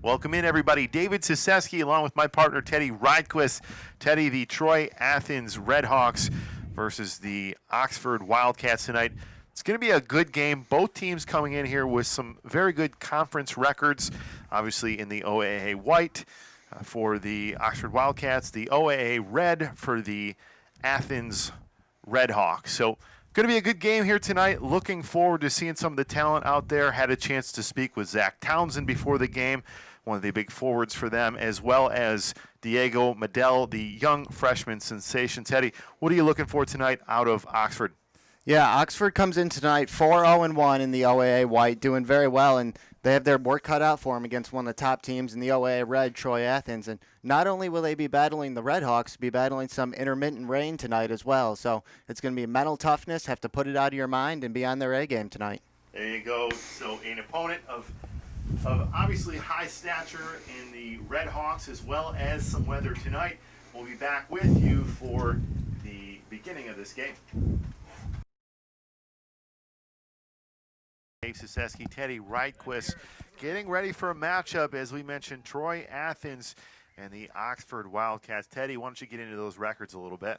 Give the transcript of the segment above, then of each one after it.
Welcome in, everybody. David Siseski, along with my partner, Teddy Rydquist. Teddy, the Troy Athens Redhawks versus the Oxford Wildcats tonight. It's going to be a good game. Both teams coming in here with some very good conference records. Obviously, in the OAA white for the Oxford Wildcats, the OAA red for the Athens Redhawks. So, going to be a good game here tonight. Looking forward to seeing some of the talent out there. Had a chance to speak with Zach Townsend before the game, one of the big forwards for them, as well as Diego Medell, the young freshman sensation. Teddy, what are you looking for tonight out of Oxford? Yeah, Oxford comes in tonight 4-0-1 in the OAA white, doing very well, and they have their work cut out for them against one of the top teams in the OAA red, Troy Athens. And not only will they be battling the Redhawks, be battling some intermittent rain tonight as well. So it's going to be mental toughness, have to put it out of your mind and be on their A game tonight. There you go. So an opponent of obviously high stature in the Redhawks, as well as some weather tonight. We'll be back with you for the beginning of this game. Dave Siseski, Teddy Rydquist, getting ready for a matchup, as we mentioned, Troy Athens and the Oxford Wildcats. Teddy, why don't you get into those records a little bit?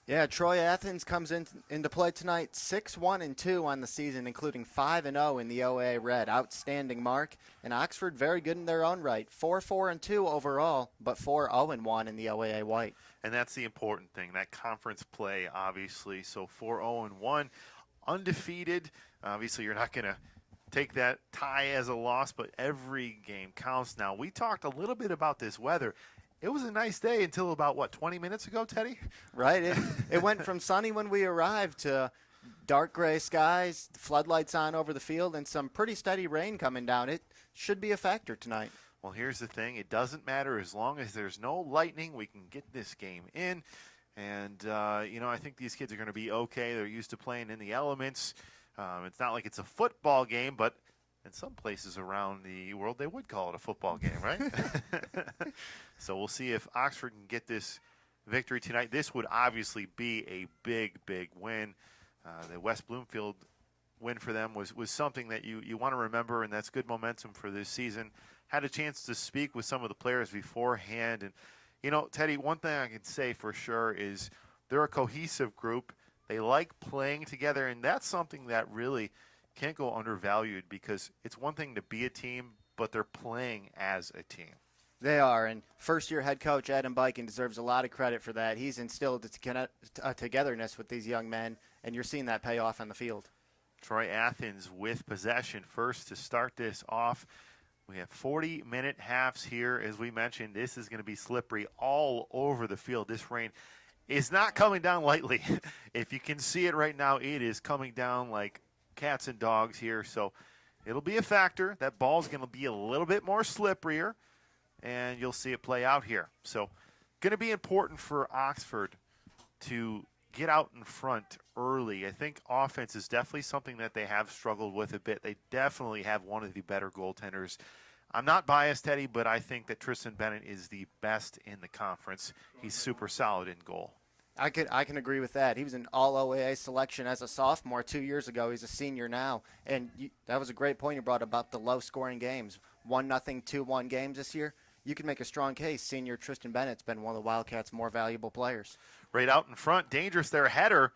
Yeah, Troy Athens comes into play tonight 6-1-2 on the season, including 5-0 in the OAA red. Outstanding mark. And Oxford very good in their own right. 4-4-2 overall, but 4-0-1 in the OAA white. And that's the important thing, that conference play, obviously. So 4-0-1, undefeated. Obviously, you're not going to take that tie as a loss, but every game counts. Now, we talked a little bit about this weather. It was a nice day until about, 20 minutes ago, Teddy? Right. It went from sunny when we arrived to dark gray skies, floodlights on over the field, and some pretty steady rain coming down. It should be a factor tonight. Well, here's the thing. It doesn't matter. As long as there's no lightning, we can get this game in. And, I think these kids are going to be okay. They're used to playing in the elements. It's not like it's a football game, but in some places around the world, they would call it a football game, right? So we'll see if Oxford can get this victory tonight. This would obviously be a big, big win. The West Bloomfield win for them was something that you want to remember, and that's good momentum for this season. Had a chance to speak with some of the players beforehand. And, Teddy, one thing I can say for sure is they're a cohesive group. They like playing together, and that's something that really can't go undervalued, because it's one thing to be a team, but they're playing as a team. They are, and first-year head coach Adam Biken deserves a lot of credit for that. He's instilled a togetherness with these young men, and you're seeing that pay off on the field. Troy Athens with possession first to start this off. We have 40-minute halves here. As we mentioned, this is going to be slippery all over the field. This rain is not coming down lightly. If you can see it right now, it is coming down like cats and dogs here. So it'll be a factor. That ball's going to be a little bit more slipperier, and you'll see it play out here. So going to be important for Oxford to get out in front early. I think offense is definitely something that they have struggled with a bit. They definitely have one of the better goaltenders. I'm not biased, Teddy, but I think that Tristan Bennett is the best in the conference. He's super solid in goal. I can agree with that. He was an all-OAA selection as a sophomore 2 years ago. He's a senior now. And that was a great point you brought about the low-scoring games. 1-0, 2-1 games this year. You can make a strong case. Senior Tristan Bennett's been one of the Wildcats' more valuable players. Right out in front, dangerous there, header,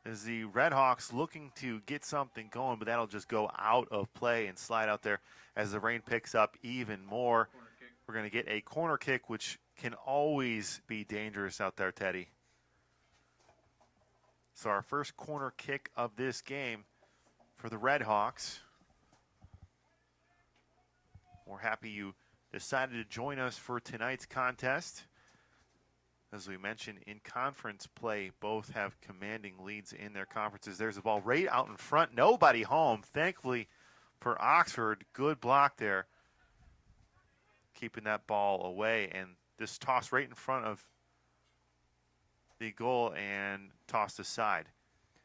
as the Redhawks looking to get something going, but that'll just go out of play and slide out there as the rain picks up even more. We're going to get a corner kick, which can always be dangerous out there, Teddy. So our first corner kick of this game for the Redhawks. We're happy you decided to join us for tonight's contest. As we mentioned, in conference play, both have commanding leads in their conferences. There's a ball right out in front. Nobody home. Thankfully for Oxford, good block there. Keeping that ball away, and this toss right in front of the goal and tossed aside.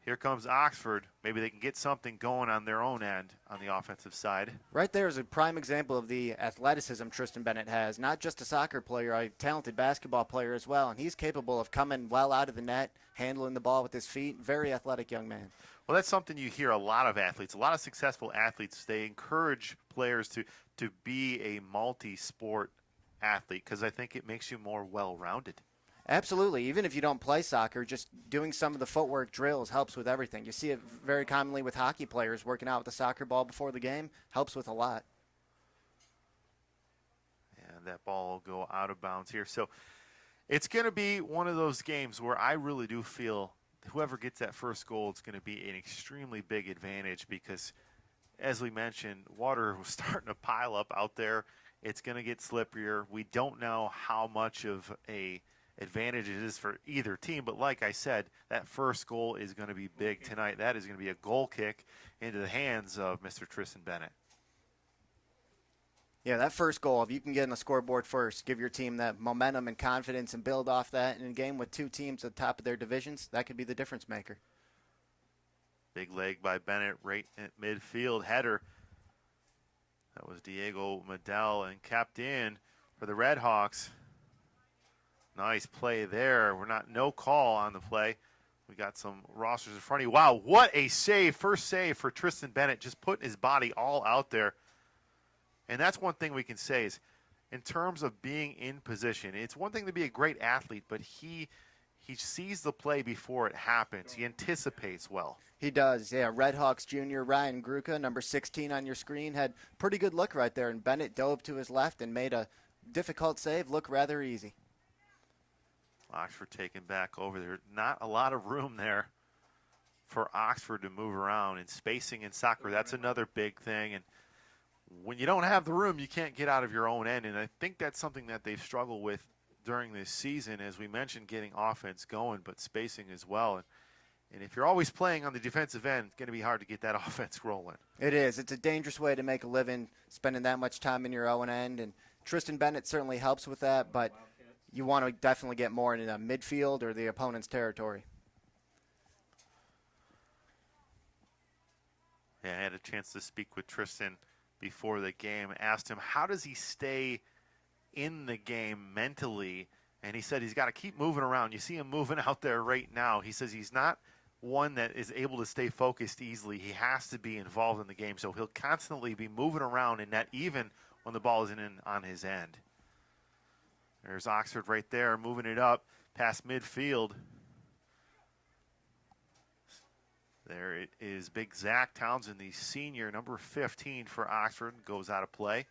Here comes Oxford. Maybe they can get something going on their own end on the offensive side. Right there is a prime example of the athleticism Tristan Bennett has. Not just a soccer player, a talented basketball player as well. And he's capable of coming well out of the net, handling the ball with his feet. Very athletic young man. Well, that's something you hear a lot of athletes, a lot of successful athletes. They encourage players to be a multi-sport athlete because I think it makes you more well-rounded. Absolutely. Even if you don't play soccer, just doing some of the footwork drills helps with everything. You see it very commonly with hockey players working out with a soccer ball before the game. Helps with a lot. And that ball will go out of bounds here. So it's going to be one of those games where I really do feel whoever gets that first goal is going to be an extremely big advantage because, as we mentioned, water was starting to pile up out there. It's going to get slipperier. We don't know how much of a advantage it is for either team, but like I said, that first goal is going to be big tonight. That is going to be a goal kick into the hands of Mr. Tristan Bennett. Yeah, that first goal, if you can get on the scoreboard first, give your team that momentum and confidence and build off that in a game with two teams at the top of their divisions, that could be the difference maker. Big leg by Bennett right at midfield. Header. That was Diego Medell and kept in for the Red Hawks. Nice play there. No call on the play. We got some rosters in front of you. Wow, what a save. First save for Tristan Bennett, just putting his body all out there. And that's one thing we can say is in terms of being in position, it's one thing to be a great athlete, but he sees the play before it happens. He anticipates well. He does, yeah. Red Hawks junior Ryan Gruca, number 16 on your screen, had pretty good look right there, and Bennett dove to his left and made a difficult save look rather easy. Oxford taken back over there. Not a lot of room there for Oxford to move around, and spacing in soccer, that's another big thing. And when you don't have the room, you can't get out of your own end, and I think that's something that they've struggled with during this season, as we mentioned, getting offense going, but spacing as well. And if you're always playing on the defensive end, it's going to be hard to get that offense rolling. It is. It's a dangerous way to make a living, spending that much time in your own end, and Tristan Bennett certainly helps with that, but you want to definitely get more into the midfield or the opponent's territory. Yeah, I had a chance to speak with Tristan before the game. Asked him, how does he stay in the game mentally? And he said he's got to keep moving around. You see him moving out there right now. He says he's not one that is able to stay focused easily. He has to be involved in the game, so he'll constantly be moving around in net even when the ball isn't in on his end. There's Oxford right there, moving it up past midfield. There it is. Big Zach Townsend, the senior, number 15 for Oxford, goes out of play.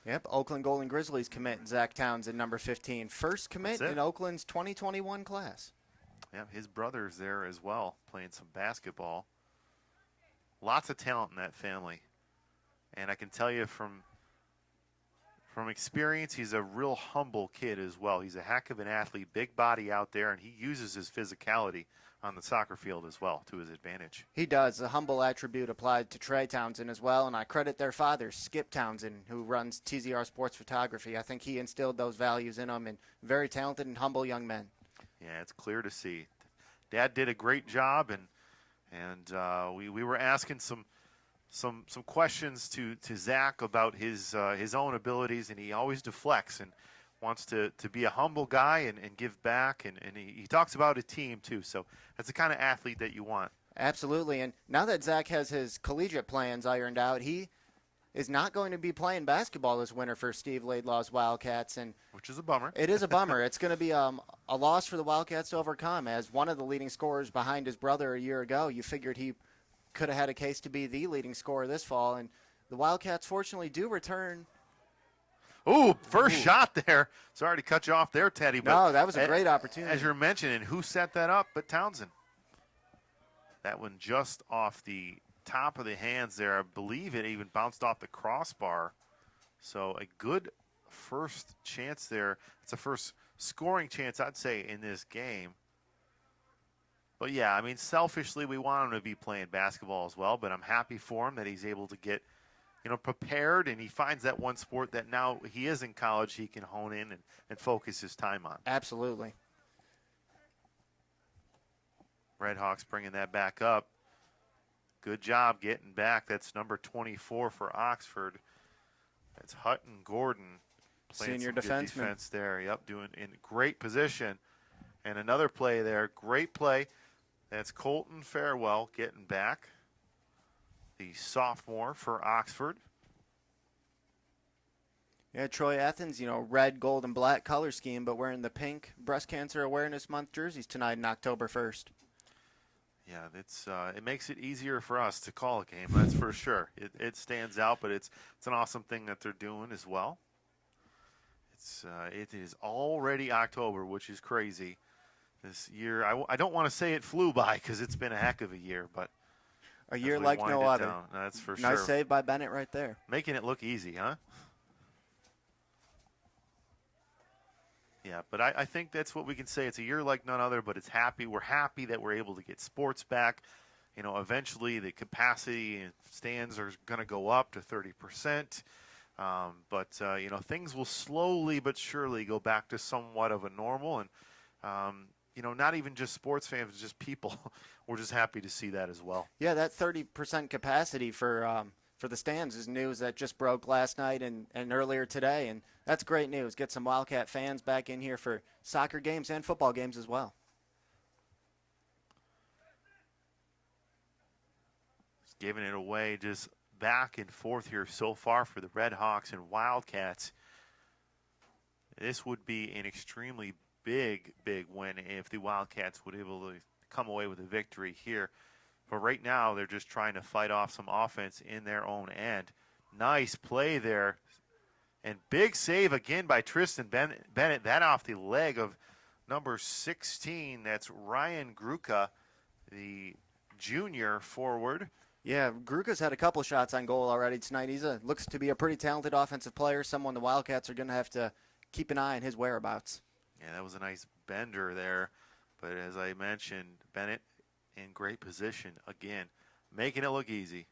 Yep, Oakland Golden Grizzlies commit Zach Townsend, number 15. First commit in Oakland's 2021 class. Yeah, his brother's there as well, playing some basketball. Lots of talent in that family. And I can tell you from experience, he's a real humble kid as well. He's a heck of an athlete, big body out there, and he uses his physicality on the soccer field as well to his advantage. He does. The humble attribute applied to Trey Townsend as well, and I credit their father, Skip Townsend, who runs TZR Sports Photography. I think he instilled those values in him, and very talented and humble young men. Yeah, it's clear to see. Dad did a great job, and we were asking some questions to Zach about his own abilities, and he always deflects and wants to be a humble guy and give back, and he talks about a team too. So that's the kind of athlete that you want. Absolutely, and now that Zach has his collegiate plans ironed out, he is not going to be playing basketball this winter for Steve Laidlaw's Wildcats, and which is a bummer. It is a bummer. It's going to be a loss for the Wildcats to overcome. As one of the leading scorers behind his brother a year ago, you figured he could have had a case to be the leading scorer this fall, and the Wildcats fortunately do return. Ooh, first shot there. Sorry to cut you off there, Teddy. But no, that was a great opportunity. As you're mentioning, who set that up but Townsend? That one just off the top of the hands there. I believe it even bounced off the crossbar. So a good first chance there. It's a first scoring chance, I'd say, in this game. But, yeah, I mean, selfishly, we want him to be playing basketball as well, but I'm happy for him that he's able to get, prepared, and he finds that one sport that now he is in college he can hone in and focus his time on. Absolutely. Redhawks bringing that back up. Good job getting back. That's number 24 for Oxford. That's Hutton Gordon playing Senior some good defenseman. defense there. Yep, doing in great position. And another play there. Great play. That's Colton Farewell getting back. The sophomore for Oxford. Yeah, Troy Athens, red, gold, and black color scheme, but wearing the pink Breast Cancer Awareness Month jerseys tonight on October 1st. Yeah, it makes it easier for us to call a game, that's for sure. It stands out, but it's an awesome thing that they're doing as well. It is already October, which is crazy. This year, I don't want to say it flew by because it's been a heck of a year, but a year like no other. That's for sure. Nice save by Bennett right there. Making it look easy, huh? Yeah, but I think that's what we can say. It's a year like none other, but it's happy. We're happy that we're able to get sports back. Eventually the capacity and stands are going to go up to 30%. But things will slowly but surely go back to somewhat of a normal. And, not even just sports fans, just people. We're just happy to see that as well. Yeah, that 30% capacity for the stands is news that just broke last night and earlier today. And that's great news. Get some Wildcat fans back in here for soccer games and football games as well. Just giving it away just back and forth here so far for the Red Hawks and Wildcats. This would be an extremely big win if the Wildcats would be able to come away with a victory here. But right now, they're just trying to fight off some offense in their own end. Nice play there. And big save again by Tristan Bennett. That off the leg of number 16. That's Ryan Gruka, the junior forward. Yeah, Gruka's had a couple shots on goal already tonight. Looks to be a pretty talented offensive player, someone the Wildcats are going to have to keep an eye on his whereabouts. Yeah, that was a nice bender there. But as I mentioned, Bennett in great position again, making it look easy.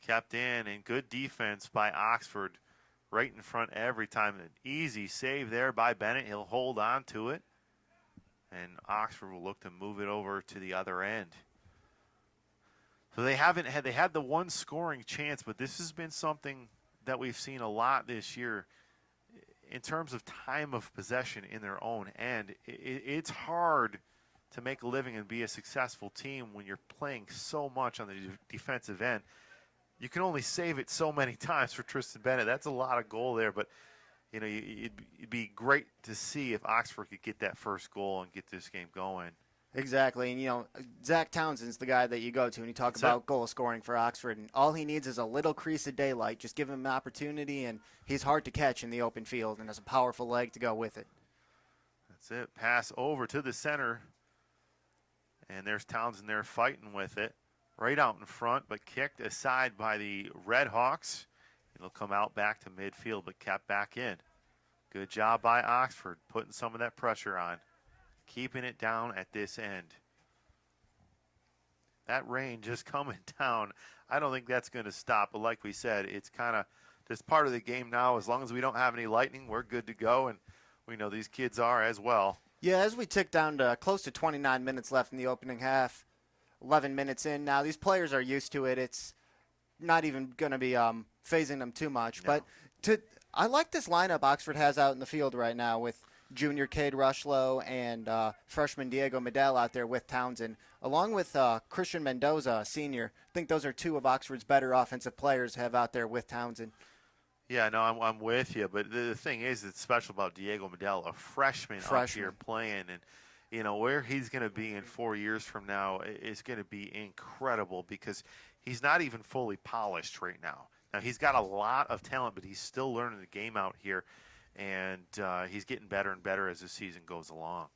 Kept in and good defense by Oxford right in front every time. An easy save there by Bennett. He'll hold on to it. And Oxford will look to move it over to the other end. So they had the one scoring chance, but this has been something that we've seen a lot this year in terms of time of possession in their own end. It's hard to make a living and be a successful team when you're playing so much on the defensive end. You can only save it so many times for Tristan Bennett. That's a lot of goal there, but it'd be great to see if Oxford could get that first goal and get this game going. Exactly, and Zach Townsend's the guy that you go to when you talk about goal scoring for Oxford, and all he needs is a little crease of daylight. Just give him an opportunity, and he's hard to catch in the open field, and has a powerful leg to go with it. That's it. Pass over to the center, and there's Townsend there fighting with it. Right out in front, but kicked aside by the Red Hawks. It'll come out back to midfield, but kept back in. Good job by Oxford, putting some of that pressure on. Keeping it down at this end. That rain just coming down. I don't think that's going to stop, but like we said, it's kind of just part of the game now. As long as we don't have any lightning, we're good to go, and we know these kids are as well. Yeah, as we tick down to close to 29 minutes left in the opening half, 11 minutes in now. These players are used to it. It's not even going to be phasing them too much. No. But I like this lineup Oxford has out in the field right now with junior Cade Rushlow and freshman Diego Medell out there with Townsend, along with Christian Mendoza, a senior. I think those are two of Oxford's better offensive players to have out there with Townsend. Yeah, no, I'm with you. But the thing is, it's special about Diego Medell, a freshman up here playing, and where he's going to be in 4 years from now is going to be incredible because he's not even fully polished right now. Now, he's got a lot of talent, but he's still learning the game out here, and he's getting better and better as the season goes along.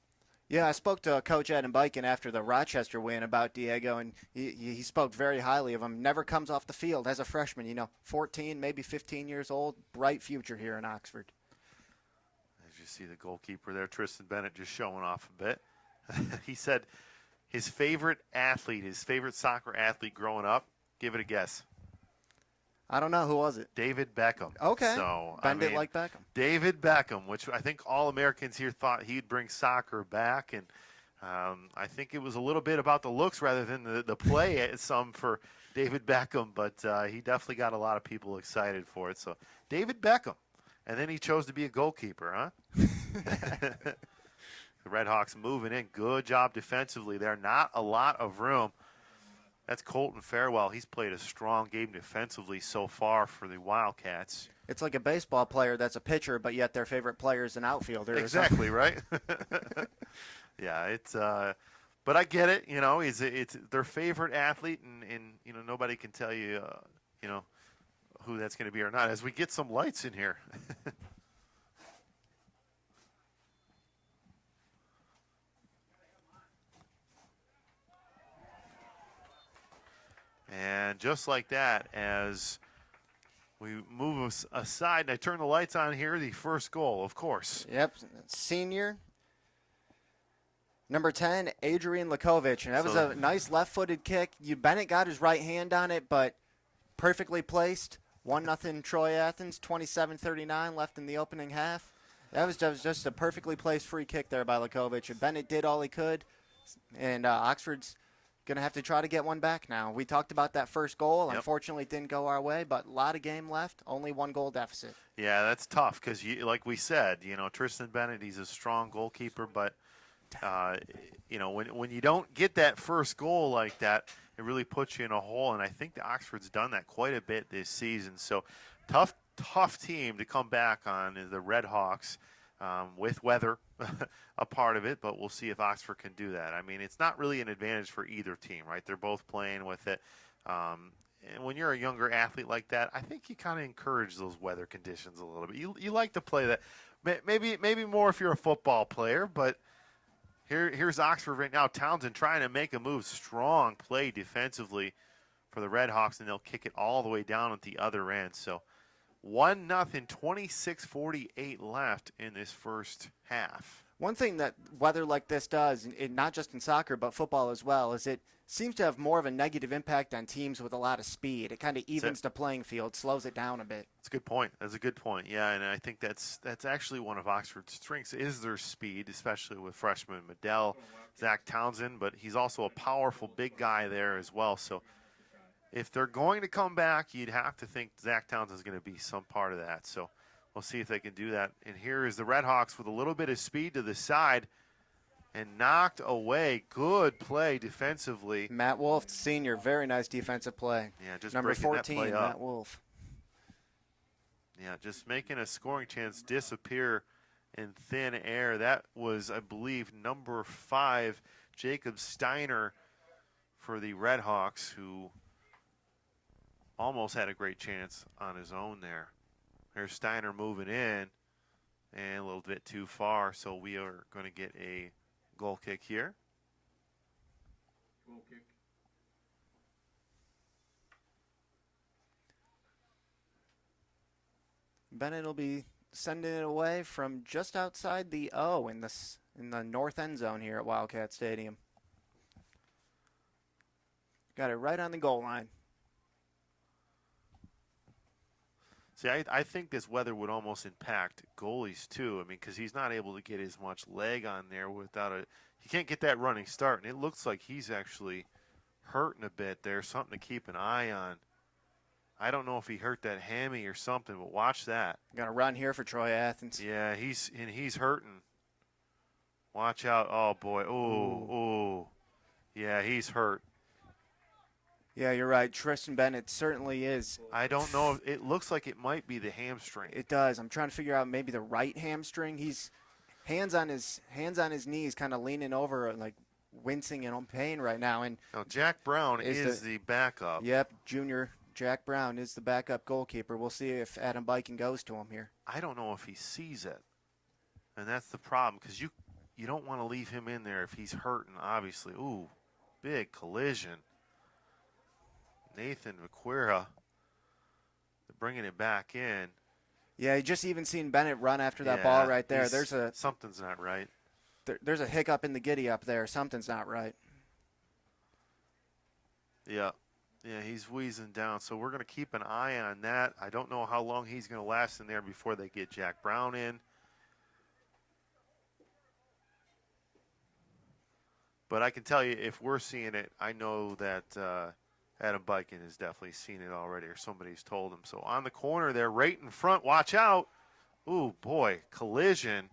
Yeah, I spoke to Coach Adam Biken after the Rochester win about Diego, and he spoke very highly of him. Never comes off the field as a freshman, 14, maybe 15 years old, bright future here in Oxford. As you see the goalkeeper there, Tristan Bennett, just showing off a bit. He said his favorite athlete, his favorite soccer athlete growing up, give it a guess. I don't know. Who was it? David Beckham. Okay. So, Bend it like Beckham. David Beckham, which I think all Americans here thought he'd bring soccer back. And I think it was a little bit about the looks rather than the play some for David Beckham. But he definitely got a lot of people excited for it. So, David Beckham. And then he chose to be a goalkeeper, huh? The Redhawks moving in. Good job defensively there. Not a lot of room. That's Colton Farewell. He's played a strong game defensively so far for the Wildcats. It's like a baseball player that's a pitcher, but yet their favorite player is an outfielder. Exactly, right? Yeah, it's but I get it. You know, it's their favorite athlete, and you know, nobody can tell you, you know, who that's going to be or not. As we get some lights in here. And just like that, as we move aside, and I turn the lights on here, the first goal, of course. Yep, senior. Number 10, Adrian Lakovic. And that was a nice left-footed kick. Bennett got his right hand on it, but perfectly placed. 1-0 Troy Athens, 27:39 left in the opening half. That was just a perfectly placed free kick there by Lakovic. And Bennett did all he could, and Oxford's going to have to try to get one back now. We talked about that first goal. Yep. Unfortunately, it didn't go our way, but a lot of game left, only 1 goal deficit. Yeah, that's tough because, like we said, you know, Tristan Bennett, he's a strong goalkeeper, but, you know, when you don't get that first goal like that, it really puts you in a hole, and I think the Oxford's done that quite a bit this season. So tough team to come back on is the Redhawks. With weather a part of it, but we'll see if Oxford can do that. I mean, it's not really an advantage for either team, right? They're both playing with it. And when you're a younger athlete like that, I think you kind of encourage those weather conditions a little bit. You like to play that. Maybe more if you're a football player, but here's Oxford right now. Townsend trying to make a move. Strong play defensively for the Redhawks, and they'll kick it all the way down at the other end. So 1-0, 26:48 left in this first half. One thing that weather like this does, not just in soccer but football as well, is it seems to have more of a negative impact on teams with a lot of speed. It kind of evens the playing field, slows it down a bit. That's a good point. That's a good point. Yeah, and I think that's actually one of Oxford's strengths is their speed, especially with freshman Medell, Zach Townsend, but he's also a powerful big guy there as well. So if they're going to come back, you'd have to think Zach Townsend is going to be some part of that. So we'll see if they can do that. And here is the Redhawks with a little bit of speed to the side and knocked away. Good play defensively. Matt Wolf, senior, very nice defensive play. Yeah, just number 14, that play up. Matt Wolf. Yeah, just making a scoring chance disappear in thin air. That was, I believe, number 5, Jacob Steiner for the Redhawks, who almost had a great chance on his own there. There's Steiner moving in and a little bit too far, so we are going to get a goal kick here. Goal kick. Bennett will be sending it away from just outside the O in the north end zone here at Wildcat Stadium. Got it right on the goal line. See, I think this weather would almost impact goalies too. I mean, because he's not able to get as much leg on there without he can't get that running start. And it looks like he's actually hurting a bit there, something to keep an eye on. I don't know if he hurt that hammy or something, but watch that. Got a run here for Troy Athens. Yeah, he's hurting. Watch out. Oh, boy. Oh. Yeah, he's hurt. Yeah, you're right. Tristan Bennett certainly is. I don't know. It looks like it might be the hamstring. It does. I'm trying to figure out maybe the right hamstring. He's hands on his knees, kind of leaning over, like wincing in pain right now. And now Jack Brown is the backup. Yep, junior Jack Brown is the backup goalkeeper. We'll see if Adam Biken goes to him here. I don't know if he sees it, and that's the problem because you don't want to leave him in there if he's hurting. Obviously, ooh, big collision. Nathan Vaquera bringing it back in. Yeah, you just even seen Bennett run after that ball right there. Something's not right. There's a hiccup in the giddy up there. Something's not right. Yeah. Yeah, he's wheezing down, so we're going to keep an eye on that. I don't know how long he's going to last in there before they get Jack Brown in. But I can tell you, if we're seeing it, I know that Adam Biken has definitely seen it already, or somebody's told him. So on the corner there, right in front, watch out. Ooh, boy, collision.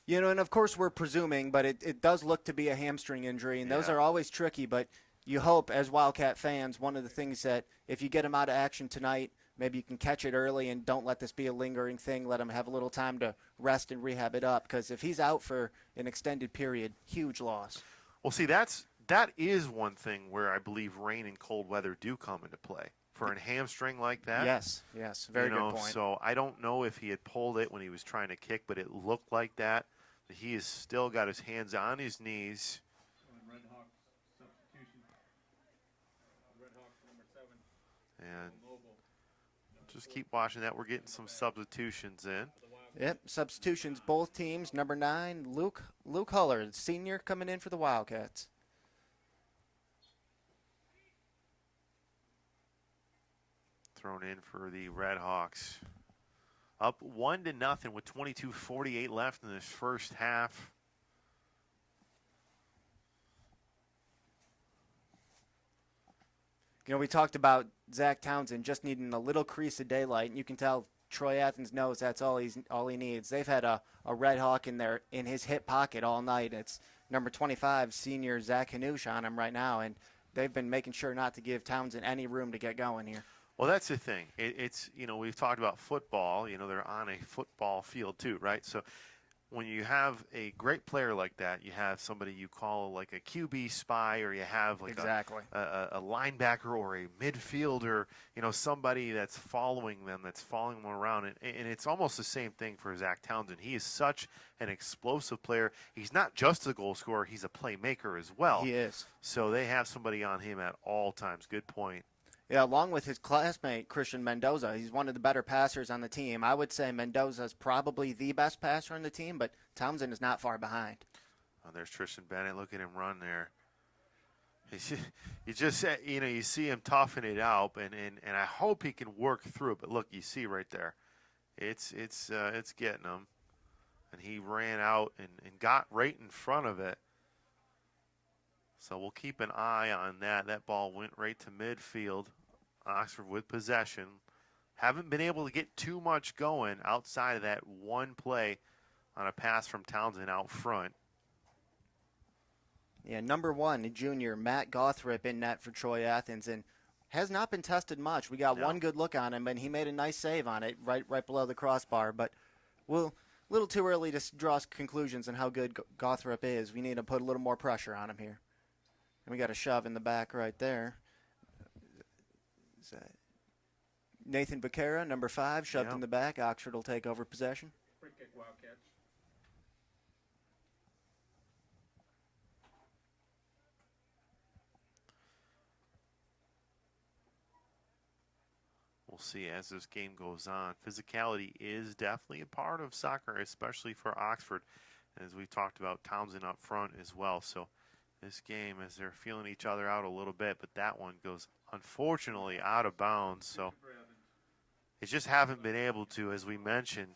You know, and of course we're presuming, but it does look to be a hamstring injury, and those Yeah. are always tricky. But you hope, as Wildcat fans, one of the things that if you get him out of action tonight, maybe you can catch it early and don't let this be a lingering thing. Let him have a little time to rest and rehab it up, because if he's out for an extended period, huge loss. Well, see, that is one thing where I believe rain and cold weather do come into play. For a hamstring like that, Yes, very good point. So I don't know if he had pulled it when he was trying to kick, but it looked like that. He has still got his hands on his knees. Red Hawks substitution. Red Hawks number 7. And just keep watching that. We're getting some substitutions in. Yep, substitutions, both teams. Number 9, Luke Hullard, senior, coming in for the Wildcats. Thrown in for the Red Hawks. Up 1-0 with 22:48 left in this first half. You know, we talked about Zach Townsend just needing a little crease of daylight, and you can tell Troy Athens knows that's all he needs. They've had a Red Hawk in his hip pocket all night. It's number 25, senior Zach Hanush on him right now, and they've been making sure not to give Townsend any room to get going here. Well, that's the thing. It's, we've talked about football. They're on a football field too, right? So when you have a great player like that, you have somebody you call like a QB spy, or you have like exactly. a linebacker or a midfielder, somebody that's following them around. And it's almost the same thing for Zach Townsend. He is such an explosive player. He's not just a goal scorer, he's a playmaker as well. He is. So they have somebody on him at all times. Good point. Yeah, along with his classmate, Christian Mendoza. He's one of the better passers on the team. I would say Mendoza is probably the best passer on the team, but Townsend is not far behind. Oh, there's Tristan Bennett. Look at him run there. You just you see him toughing it out, and I hope he can work through it. But look, you see right there, it's getting him, and he ran out and got right in front of it. So we'll keep an eye on that. That ball went right to midfield. Oxford with possession. Haven't been able to get too much going outside of that one play on a pass from Townsend out front. Yeah, number 1, the junior, Matt Gothrop in net for Troy Athens, and has not been tested much. We got one good look on him, and he made a nice save on it right below the crossbar. But a little too early to draw conclusions on how good Gothrop is. We need to put a little more pressure on him here. And we got a shove in the back right there. Nathan Becerra, number 5, shoved in the back. Oxford will take over possession. Free kick, Wildcats. We'll see as this game goes on. Physicality is definitely a part of soccer, especially for Oxford, as we talked about Townsend up front as well. So this game, as they're feeling each other out a little bit, but that one goes, unfortunately, out of bounds. So they just haven't been able to, as we mentioned,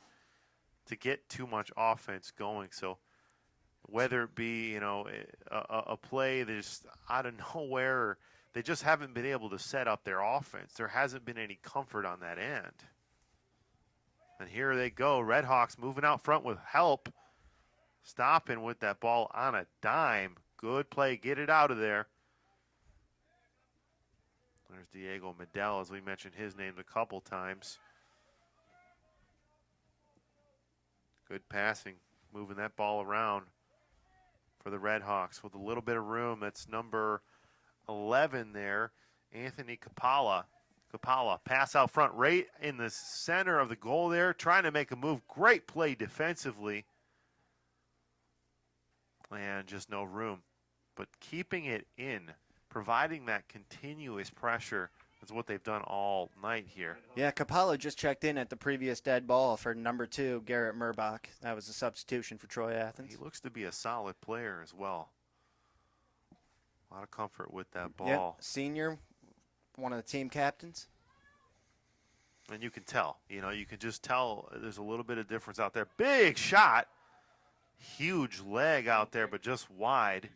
to get too much offense going. So whether it be, a play that's out of nowhere, or they just haven't been able to set up their offense. There hasn't been any comfort on that end. And here they go. Red Hawks moving out front with help. Stopping with that ball on a dime. Good play. Get it out of there. There's Diego Medell, as we mentioned his name a couple times. Good passing. Moving that ball around for the Red Hawks with a little bit of room. That's number 11 there, Anthony Kapala. Pass out front right in the center of the goal there, trying to make a move. Great play defensively. And just no room. But keeping it in, providing that continuous pressure is what they've done all night here. Yeah, Kapala just checked in at the previous dead ball for number 2, Garrett Murbach. That was a substitution for Troy Athens. He looks to be a solid player as well. A lot of comfort with that ball. Yep, senior, one of the team captains. And you can tell. You can just tell there's a little bit of difference out there. Big shot. Huge leg out there, but just wide.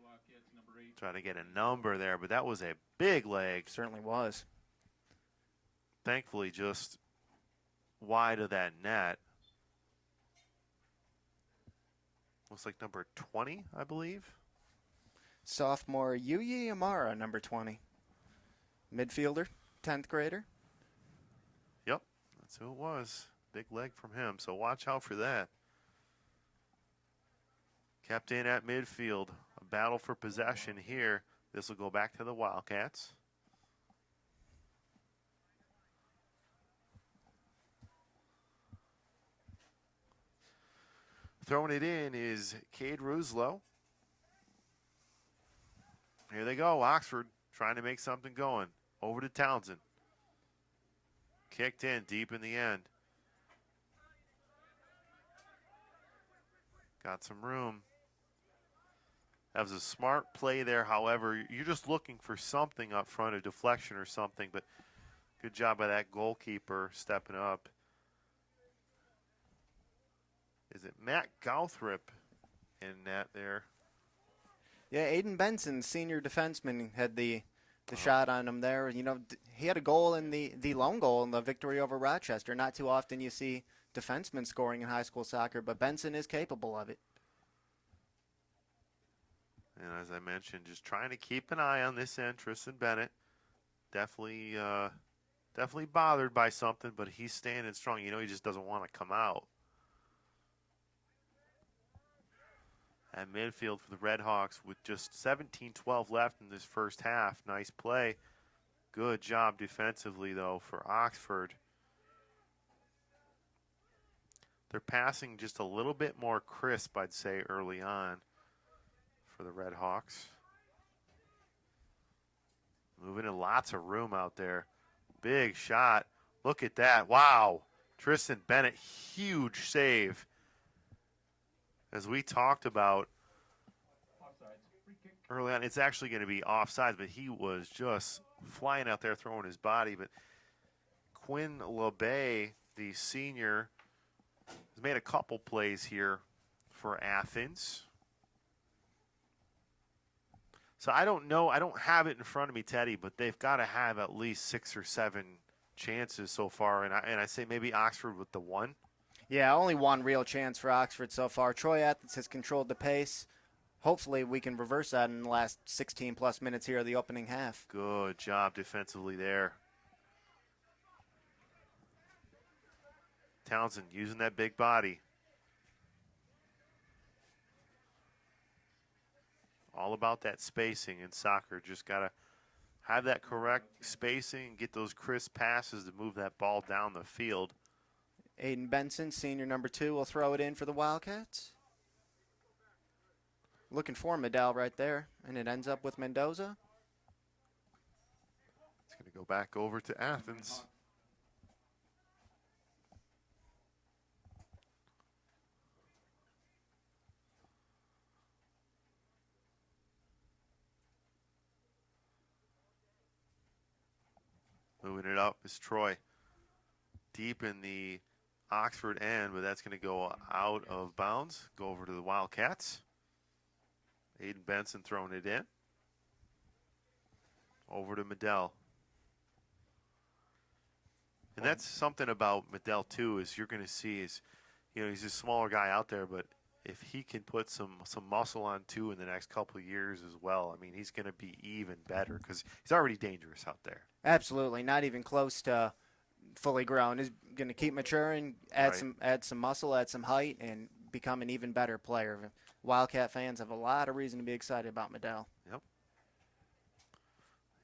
Wildcats number 8. Trying to get a number there, but that was a big leg. Certainly was. Thankfully, just wide of that net. Looks like number 20, I believe. Sophomore Yuyi Amara, number 20. Midfielder, 10th grader. Yep, that's who it was. Big leg from him, so watch out for that. Kept in at midfield. A battle for possession here. This will go back to the Wildcats. Throwing it in is Cade Ruslow. Here they go, Oxford trying to make something going. Over to Townsend. Kicked in deep in the end. Got some room. That was a smart play there. However, you're just looking for something up front, a deflection or something, but good job by that goalkeeper stepping up. Is it Matt Gouthrup in net there? Yeah, Aiden Benson, senior defenseman, had the shot on him there. He had a goal in the lone goal in the victory over Rochester. Not too often you see defensemen scoring in high school soccer, but Benson is capable of it. And as I mentioned, just trying to keep an eye on this end. Tristan Bennett, definitely bothered by something, but he's standing strong. He just doesn't want to come out. At midfield for the Red Hawks with just 17-12 left in this first half. Nice play. Good job defensively, though, for Oxford. They're passing just a little bit more crisp, I'd say, early on for the Red Hawks. Moving in lots of room out there. Big shot. Look at that. Wow. Tristan Bennett, huge save. As we talked about early on, it's actually going to be offsides, but he was just flying out there throwing his body. But Quinn LeBay, the senior, has made a couple plays here for Athens. So I don't know. I don't have it in front of me, Teddy, but they've got to have at least 6 or 7 chances so far. And I say maybe Oxford with the one. Yeah, only one real chance for Oxford so far. Troy Athens has controlled the pace. Hopefully we can reverse that in the last 16-plus minutes here of the opening half. Good job defensively there. Townsend using that big body. All about that spacing in soccer. Just got to have that correct spacing and get those crisp passes to move that ball down the field. Aiden Benson, senior number 2, will throw it in for the Wildcats. Looking for Medell right there, and it ends up with Mendoza. It's going to go back over to Athens. Moving it up is Troy. Deep in the Oxford end, but that's going to go out of bounds. Go over to the Wildcats. Aiden Benson throwing it in. Over to Medell. And that's something about Medell, too, is you're going to see is, he's a smaller guy out there, but if he can put some muscle on, too, in the next couple of years as well, I mean, he's going to be even better because he's already dangerous out there. Absolutely. Not even close to fully grown. He's going to keep maturing, add some muscle, add some height, and become an even better player. Wildcat fans have a lot of reason to be excited about Medell. Yep.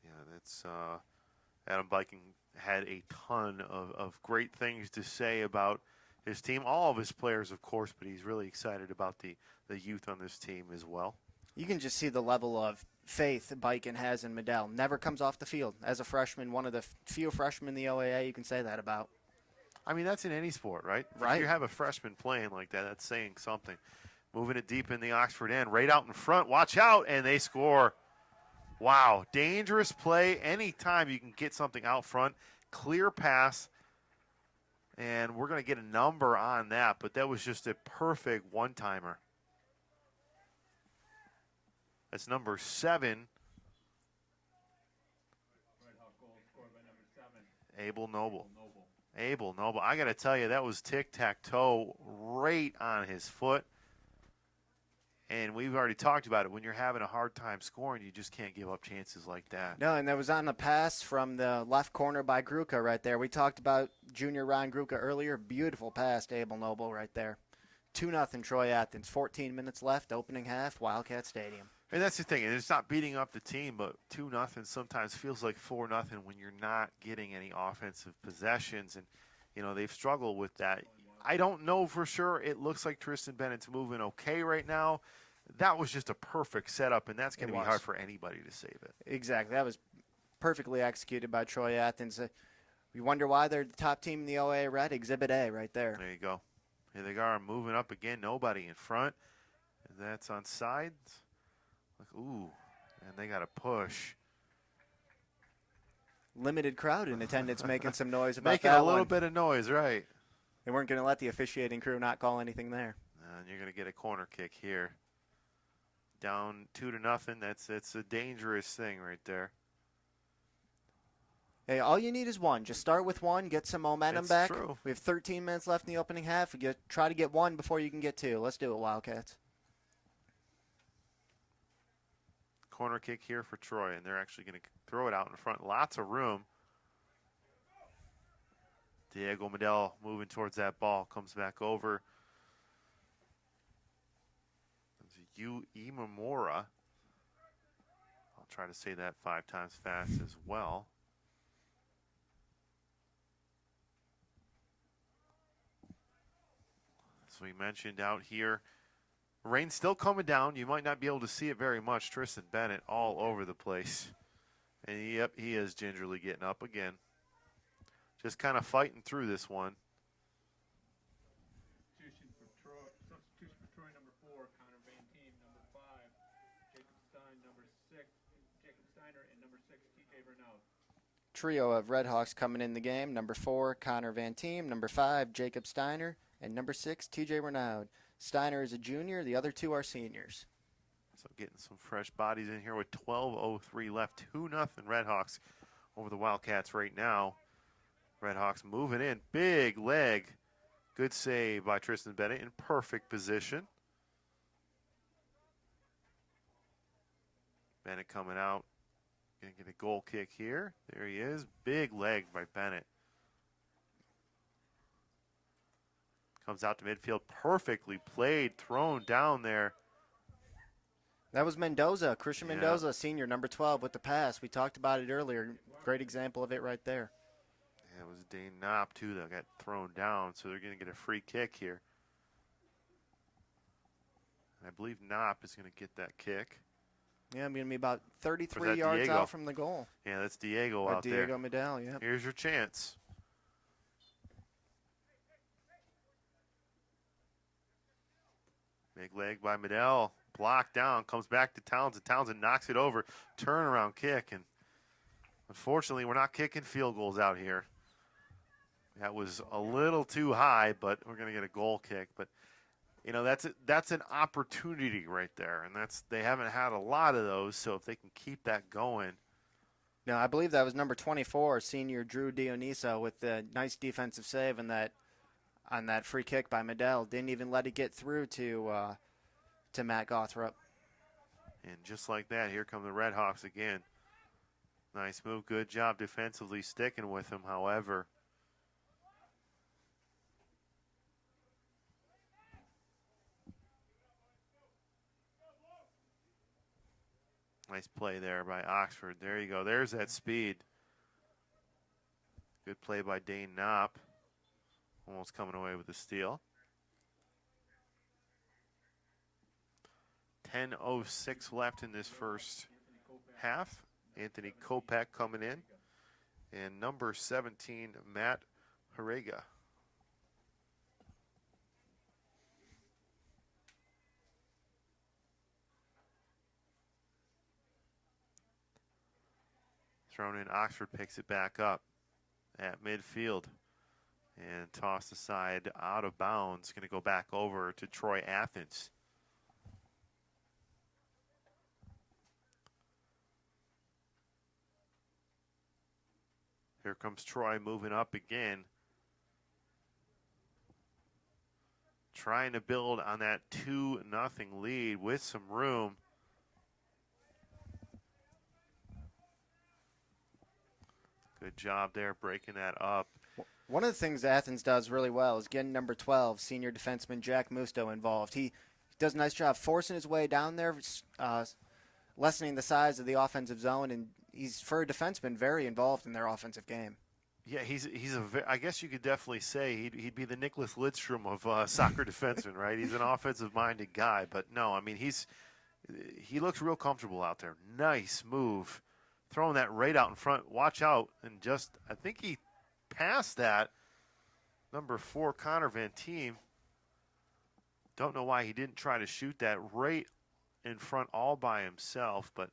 Yeah, that's Adam Viking had a ton of great things to say about his team. All of his players, of course, but he's really excited about the youth on this team as well. You can just see the level of faith Biken has in Medell. Never comes off the field. As a freshman, one of the few freshmen in the OAA you can say that about. I mean, that's in any sport, right? Right. If you have a freshman playing like that, that's saying something. Moving it deep in the Oxford end, right out in front. Watch out, and they score. Wow, dangerous play. Anytime you can get something out front, clear pass, and we're going to get a number on that, but that was just a perfect one-timer. That's number 7. Red Hawk goal scored by number 7. Abel Noble. Noble. Abel Noble. I got to tell you, that was tic-tac-toe right on his foot. And we've already talked about it. When you're having a hard time scoring, you just can't give up chances like that. No, and that was on the pass from the left corner by Gruka right there. We talked about junior Ron Gruka earlier. Beautiful pass to Abel Noble right there. 2-0 Troy Athens. 14 minutes left, opening half, Wildcat Stadium. And that's the thing. And it's not beating up the team, but 2-0 sometimes feels like 4-0 when you're not getting any offensive possessions. And, you know, they've struggled with that. I don't know for sure. It looks like Tristan Bennett's moving okay right now. That was just a perfect setup, and that's going to be hard for anybody to save it. Exactly. That was perfectly executed by Troy Athens. You wonder why they're the top team in the OA Red. Exhibit A right there. There you go. Here they are moving up again. Nobody in front. And that's on sides. Ooh, and they got to push. Limited crowd in attendance making some noise about making that a little one. bit of noise, right. They weren't going to let the officiating crew not call anything there. And you're going to get a corner kick here. Down 2-0. That's a dangerous thing right there. Hey, all you need is one. Just start with one, get some momentum It's back. true. We have 13 minutes left in the opening half. Try to get one before you can get two. Let's do it, Wildcats. Corner kick here for Troy, and they're actually going to throw it out in front. Lots of room. Diego Medell moving towards that ball. Comes back over. Yu Imamura. I'll try to say that 5 times fast as well. As we mentioned out here, rain's still coming down. You might not be able to see it very much. Tristan Bennett all over the place. And yep, he is gingerly getting up again. Just kind of fighting through this one. Substitution for Troy, number 4, Connor Van Team, number 5, Jacob Stein, number 6, Jacob Steiner, and number 6, TJ Renaud. Trio of Redhawks coming in the game. Number 4, Connor Van Team. Number 5, Jacob Steiner. And number 6, TJ Renaud. Steiner is a junior. The other 2 are seniors. So getting some fresh bodies in here with 12:03 left. 2-0 Redhawks over the Wildcats right now. Redhawks moving in. Big leg. Good save by Tristan Bennett in perfect position. Bennett coming out. Going to get a goal kick here. There he is. Big leg by Bennett. Comes out to midfield. Perfectly played. Thrown down there. That was Mendoza, Christian Mendoza, senior, number 12 with the pass. We talked about it earlier. Great example of it right there. Yeah, it was Dane Knopp, too, that got thrown down, so they're going to get a free kick here. And I believe Knopp is going to get that kick. Yeah, I'm going to be about 33 yards Diego? out from the goal. Yeah, that's Diego out there. Diego Medell, yeah. Here's your chance. Big leg by Medell. Blocked down. Comes back to Townsend. Townsend knocks it over. Turnaround kick. And unfortunately, we're not kicking field goals out here. That was a little too high, but we're going to get a goal kick. But, you know, that's an opportunity right there. And they haven't had a lot of those. So if they can keep that going. No, I believe that was number 24, senior Drew Dioniso, with the nice defensive save on that free kick by Medell. Didn't even let it get through to Matt Gothrop. And just like that, here come the Redhawks again. Nice move. Good job defensively sticking with him, however. Nice play there by Oxford. There you go. There's that speed. Good play by Dane Knopp. Almost coming away with the steal. 10:06 left in this first half. Anthony Kopak coming in. And number 17, Matt Harega. Thrown in, Oxford picks it back up at midfield and tossed aside out of bounds. Going to go back over to Troy Athens. Here comes Troy moving up again. Trying to build on that 2-0 lead with some room. Good job there breaking that up. One of the things Athens does really well is getting number 12, senior defenseman Jack Musto, involved. He does a nice job forcing his way down there, lessening the size of the offensive zone, and he's, for a defenseman, very involved in their offensive game. Yeah, I guess you could definitely say he'd be the Nicholas Lidstrom of soccer defensemen, right? He's an offensive-minded guy, but no, I mean he looks real comfortable out there. Nice move, throwing that right out in front. Watch out, and I think he passed that number 4 Connor Van Team. Don't know why he didn't try to shoot that right in front all by himself, but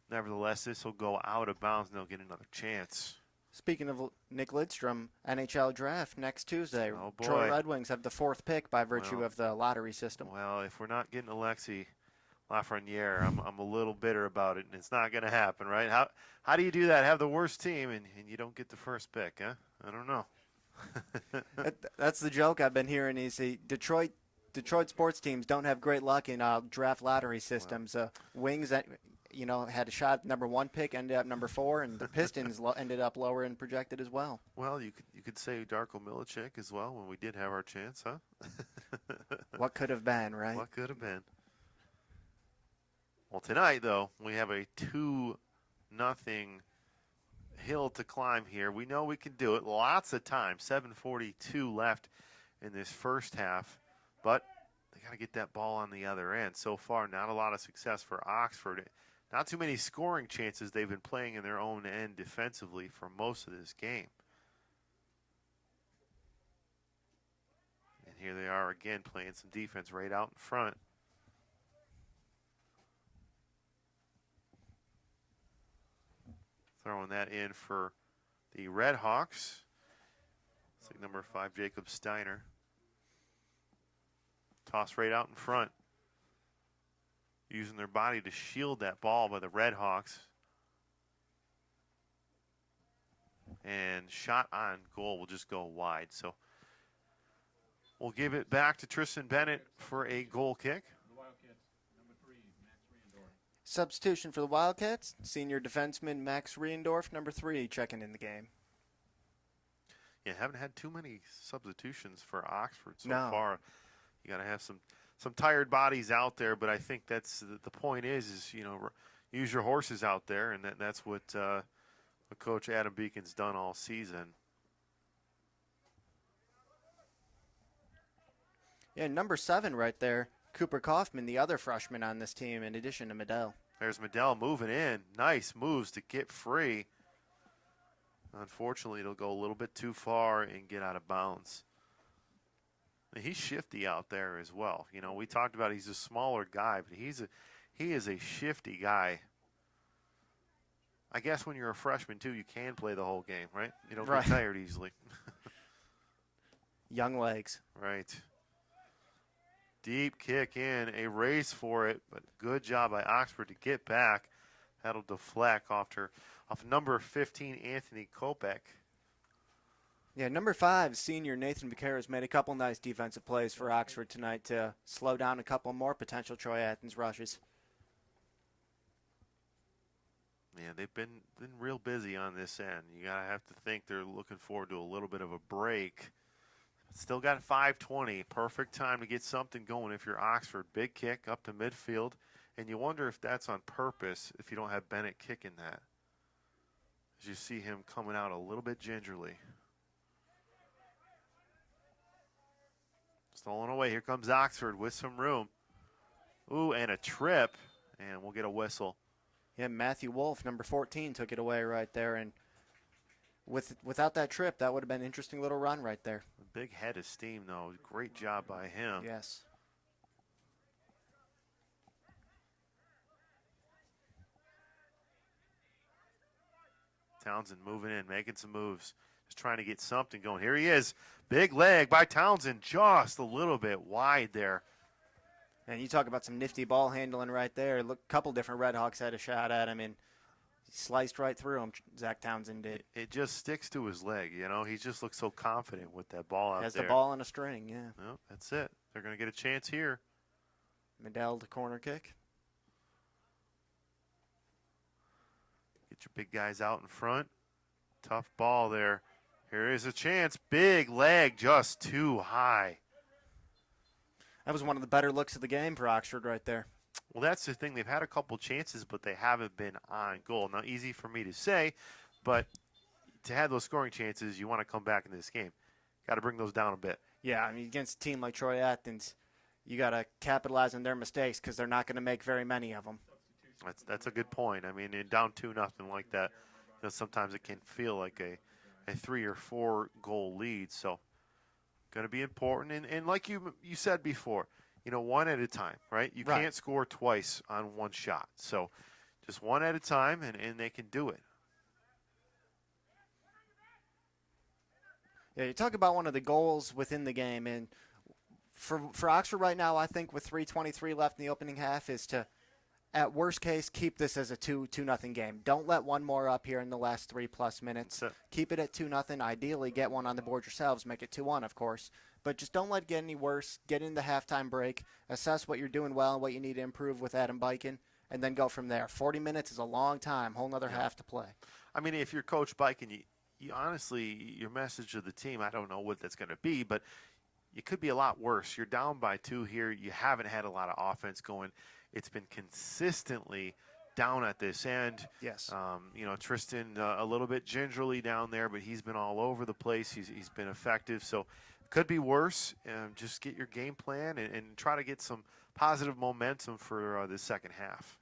nevertheless, this will go out of bounds and they'll get another chance. Speaking of Nick Lidstrom, NHL draft next Tuesday. Oh, boy. Troy Red Wings have the 4th pick by virtue of the lottery system. Well, if we're not getting Alexi Lafreniere, I'm a little bitter about it, and it's not going to happen, right? How do you do that? Have the worst team and you don't get the first pick, huh? I don't know. That's the joke I've been hearing. Is Detroit sports teams don't have great luck in draft lottery systems. Wings had a shot at number 1 pick, ended up number 4, and the Pistons ended up lower and projected as well. Well, you could say Darko Milicic as well when we did have our chance, huh? What could have been, right? What could have been. Well, tonight, though, we have a 2-0 hill to climb here. We know we can do it. Lots of time. 7:42 left in this first half, but they got to get that ball on the other end. So far, not a lot of success for Oxford. Not too many scoring chances. They've been playing in their own end defensively for most of this game. And here they are again playing some defense right out in front. Throwing that in for the Red Hawks. It's like number 5, Jacob Steiner. Toss right out in front. Using their body to shield that ball by the Red Hawks. And shot on goal will just go wide. So we'll give it back to Tristan Bennett for a goal kick. The Wildcats, number 3, Max Riendorf. Substitution for the Wildcats, senior defenseman Max Riendorf, number 3, checking in the game. Yeah, haven't had too many substitutions for Oxford so No. far. You got to have some tired bodies out there, but I think that's the point is use your horses out there, and that's what Coach Adam Beacon's done all season. Yeah, number 7 right there, Cooper Kaufman, the other freshman on this team, in addition to Medell. There's Medell moving in. Nice moves to get free. Unfortunately, it'll go a little bit too far and get out of bounds. He's shifty out there as well. We talked about he's a smaller guy, but he is a shifty guy. I guess when you're a freshman, too, you can play the whole game, right? You don't get tired easily. Young legs. Right. Deep kick in, a race for it, but good job by Oxford to get back. That'll deflect off number 15, Anthony Kopech. Yeah, number 5, senior Nathan Vaqueros made a couple nice defensive plays for Oxford tonight to slow down a couple more potential Troy Athens rushes. Yeah, they've been real busy on this end. You gotta have to think they're looking forward to a little bit of a break. Still got 5:20. Perfect time to get something going if you're Oxford. Big kick up to midfield, and you wonder if that's on purpose if you don't have Bennett kicking that. As you see him coming out a little bit gingerly. Stolen away. Here comes Oxford with some room. Ooh, and a trip, and we'll get a whistle. Yeah, Matthew Wolf, number 14, took it away right there, and without that trip, that would have been an interesting little run right there. A big head of steam, though. Great job by him. Yes. Townsend moving in, making some moves, just trying to get something going. Here he is. Big leg by Townsend, just a little bit wide there. And you talk about some nifty ball handling right there. Look, a couple different Red Hawks had a shot at him, and he sliced right through him, Zach Townsend did. It just sticks to his leg, you know. He just looks so confident with that ball out Has there. the ball on a string, yeah. Well, that's it. They're going to get a chance here. Medell to corner kick. Get your big guys out in front. Tough ball there. Here is a chance. Big leg, just too high. That was one of the better looks of the game for Oxford right there. Well, that's the thing. They've had a couple chances, but they haven't been on goal. Now, easy for me to say, but to have those scoring chances, you want to come back in this game. Got to bring those down a bit. Yeah, I mean, against a team like Troy Athens, you got to capitalize on their mistakes because they're not going to make very many of them. That's a good point. I mean, down 2-0 like that, you know, sometimes it can feel like a 3 or 4 goal lead. So, going to be important. And like you said before, you know, one at a time, right? You can't score twice on one shot. So, just one at a time, and they can do it. Yeah, you talk about one of the goals within the game, and for Oxford right now, I think with 3:23 left in the opening half is to, at worst case, keep this as a 2-0 game. Don't let one more up here in the last 3+ minutes. Keep it at 2-0. Ideally, get one on the board yourselves. Make it 2-1, of course. But just don't let it get any worse. Get in the halftime break. Assess what you're doing well and what you need to improve with Adam Biken, and then go from there. 40 minutes is a long time. Whole nother half to play. I mean, if you're Coach Biken, you honestly, your message to the team, I don't know what that's going to be, but it could be a lot worse. You're down by 2 here. You haven't had a lot of offense going. It's been consistently down at this end. Yes. You know, Tristan a little bit gingerly down there, but he's been all over the place. He's been effective. So could be worse. Just get your game plan and try to get some positive momentum for the second half.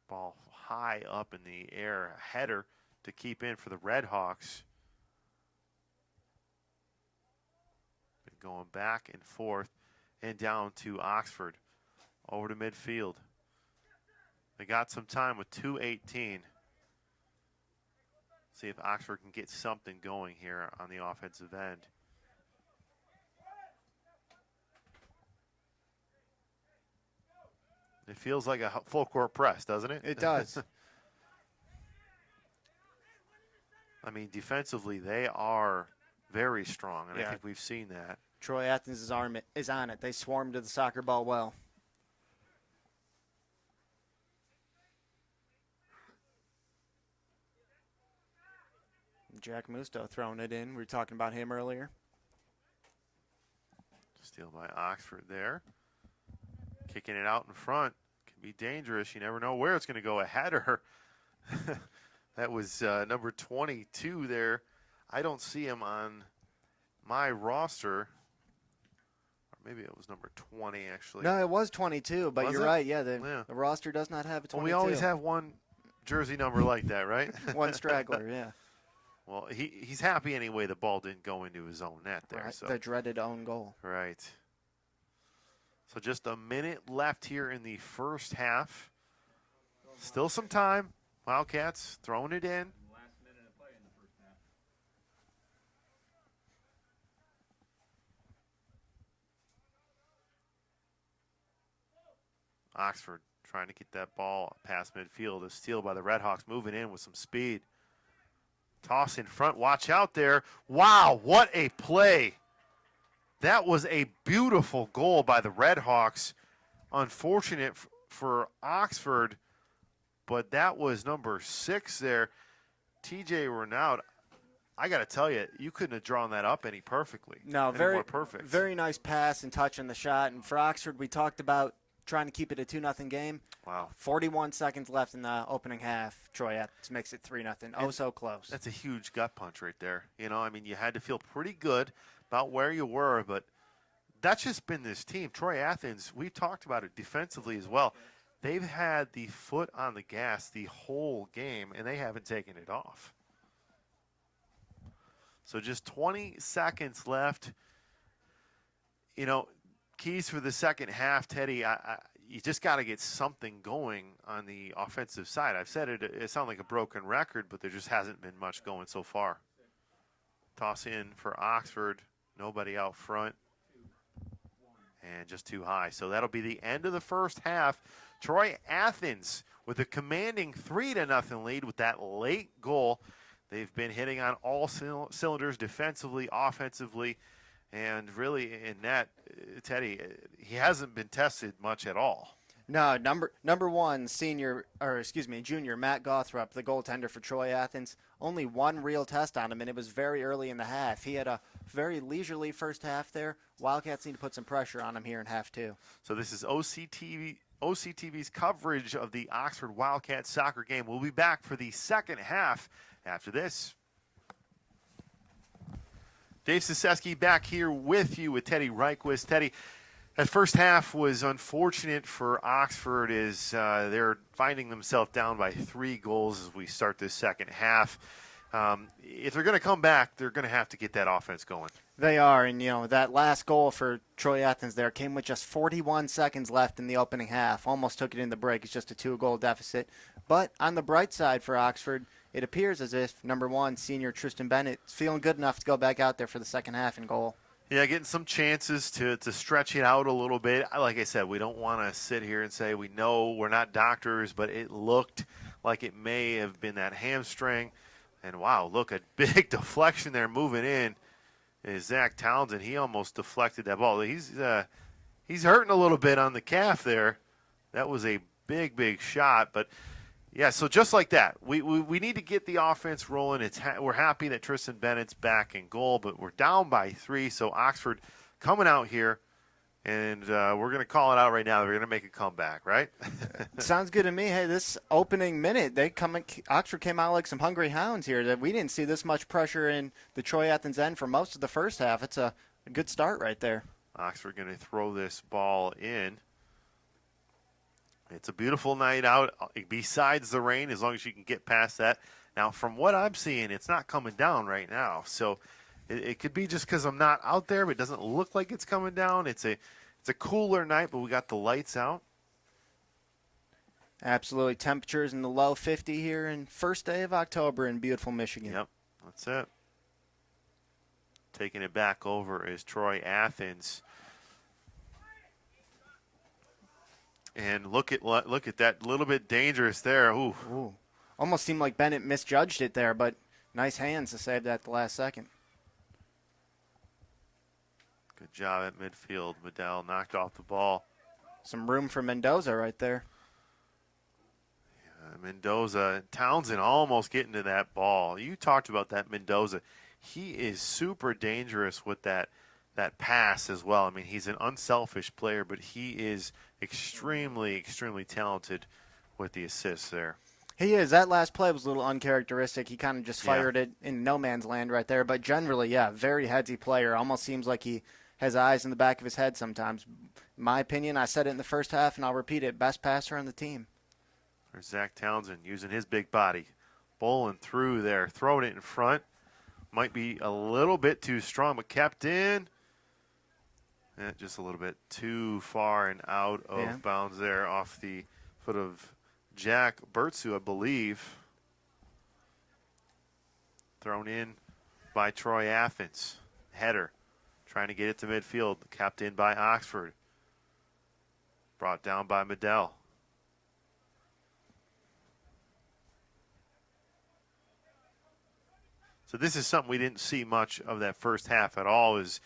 Ball high up in the air, a header to keep in for the Red Hawks. Been going back and forth and down to Oxford. Over to midfield. They got some time with 2:18. See if Oxford can get something going here on the offensive end. It feels like a full court press, doesn't it? It does. I mean, defensively, they are very strong, and I think we've seen that. Troy Athens is on it. They swarm to the soccer ball well. Jack Musto throwing it in. We were talking about him earlier. Steal by Oxford there. Kicking it out in front. Can be dangerous. You never know where it's going to go. A header. That was number 22 there. I don't see him on my roster. Or maybe it was number 20, actually. No, it was 22, but you're right. Yeah, the roster does not have a 22. Well, we always have one jersey number like that, right? One straggler, yeah. Well, he's happy anyway the ball didn't go into his own net there. Right, so. the dreaded own goal. Right. So just a minute left here in the first half. Still some time. Wildcats throwing it in. Last minute of play in the first half. Oxford trying to get that ball past midfield. A steal by the Redhawks, moving in with some speed. Toss in front. Watch out there. Wow, what a play. That was a beautiful goal by the Redhawks. Unfortunate for Oxford, but that was number 6 there. TJ Renaud, I got to tell you, you couldn't have drawn that up any perfectly. No, more perfect. Very nice pass and touch on the shot. And for Oxford, we talked about trying to keep it a 2-0 game. Wow. 41 seconds left in the opening half. Troy Athens makes it 3-0. Oh, so close. That's a huge gut punch right there. You know, I mean, you had to feel pretty good about where you were, but that's just been this team. Troy Athens, we talked about it defensively as well. They've had the foot on the gas the whole game, and they haven't taken it off. So just 20 seconds left. You know, keys for the second half, Teddy, you just got to get something going on the offensive side. I've said it, it sounds like a broken record, but there just hasn't been much going so far. Toss in for Oxford, nobody out front, and just too high. So that'll be the end of the first half. Troy Athens with a commanding 3-0 lead with that late goal. They've been hitting on all cylinders defensively, offensively, and really in net, Teddy, he hasn't been tested much at all. No, number one, junior Matt Gothrop, the goaltender for Troy Athens. Only one real test on him, and it was very early in the half. He had a very leisurely first half there. Wildcats need to put some pressure on him here in half two. So this is OCTV's coverage of the Oxford Wildcats soccer game. We'll be back for the second half after this. Dave Siseski back here with you with Teddy Reichwist. Teddy, that first half was unfortunate for Oxford as they're finding themselves down by 3 goals as we start this second half. If they're going to come back, they're going to have to get that offense going. They are, and that last goal for Troy Athens there came with just 41 seconds left in the opening half. Almost took it in the break. It's just a 2-goal deficit. But on the bright side for Oxford, it appears as if, number one, senior Tristan Bennett is feeling good enough to go back out there for the second half and goal. Yeah, getting some chances to stretch it out a little bit. Like I said, we don't want to sit here and say we know, we're not doctors, but it looked like it may have been that hamstring. And, wow, look, a big deflection there moving in is Zach Townsend. He almost deflected that ball. He's hurting a little bit on the calf there. That was a big, big shot. But, yeah, so just like that, we need to get the offense rolling. We're happy that Tristan Bennett's back in goal, but we're down by 3. So Oxford coming out here, and we're going to call it out right now. They're going to make a comeback, right? Sounds good to me. Hey, this opening minute, Oxford came out like some hungry hounds here. That we didn't see this much pressure in the Troy Athens end for most of the first half. It's a good start right there. Oxford going to throw this ball in. It's a beautiful night out besides the rain, as long as you can get past that. Now, from what I'm seeing, it's not coming down right now. So it could be just because I'm not out there, but it doesn't look like it's coming down. It's a cooler night, but we got the lights out. Absolutely. Temperatures in the low 50 here in first day of October in beautiful Michigan. Yep, that's it. Taking it back over is Troy Athens. And look at that, little bit dangerous there. Ooh. Ooh. Almost seemed like Bennett misjudged it there, but nice hands to save that at the last second. Good job at midfield. Medell knocked off the ball. Some room for Mendoza right there. Yeah, Mendoza. Townsend almost getting to that ball. You talked about that Mendoza. He is super dangerous with that pass as well. I mean, he's an unselfish player, but he is extremely, extremely talented with the assists there. He is. That last play was a little uncharacteristic. He kind of just fired it in no man's land right there. But generally, yeah, very headsy player. Almost seems like he has eyes in the back of his head sometimes. In my opinion, I said it in the first half, and I'll repeat it, best passer on the team. There's Zach Townsend using his big body. Bowling through there, throwing it in front. Might be a little bit too strong, but kept in. Just a little bit too far and out of bounds there off the foot of Jack Bertsu, I believe. Thrown in by Troy Athens. Header. Trying to get it to midfield. Kept in by Oxford. Brought down by Medell. So this is something we didn't see much of that first half at all is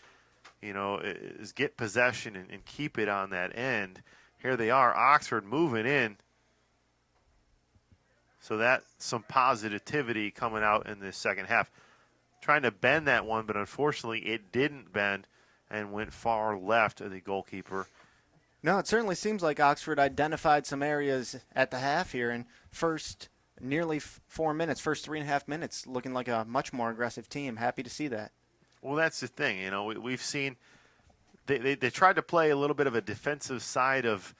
get possession and keep it on that end. Here they are, Oxford moving in. So that's some positivity coming out in this second half. Trying to bend that one, but unfortunately it didn't bend and went far left of the goalkeeper. No, it certainly seems like Oxford identified some areas at the half here, and first nearly 4 minutes, first 3.5 minutes, looking like a much more aggressive team. Happy to see that. Well, that's the thing. We've seen they tried to play a little bit of a defensive side of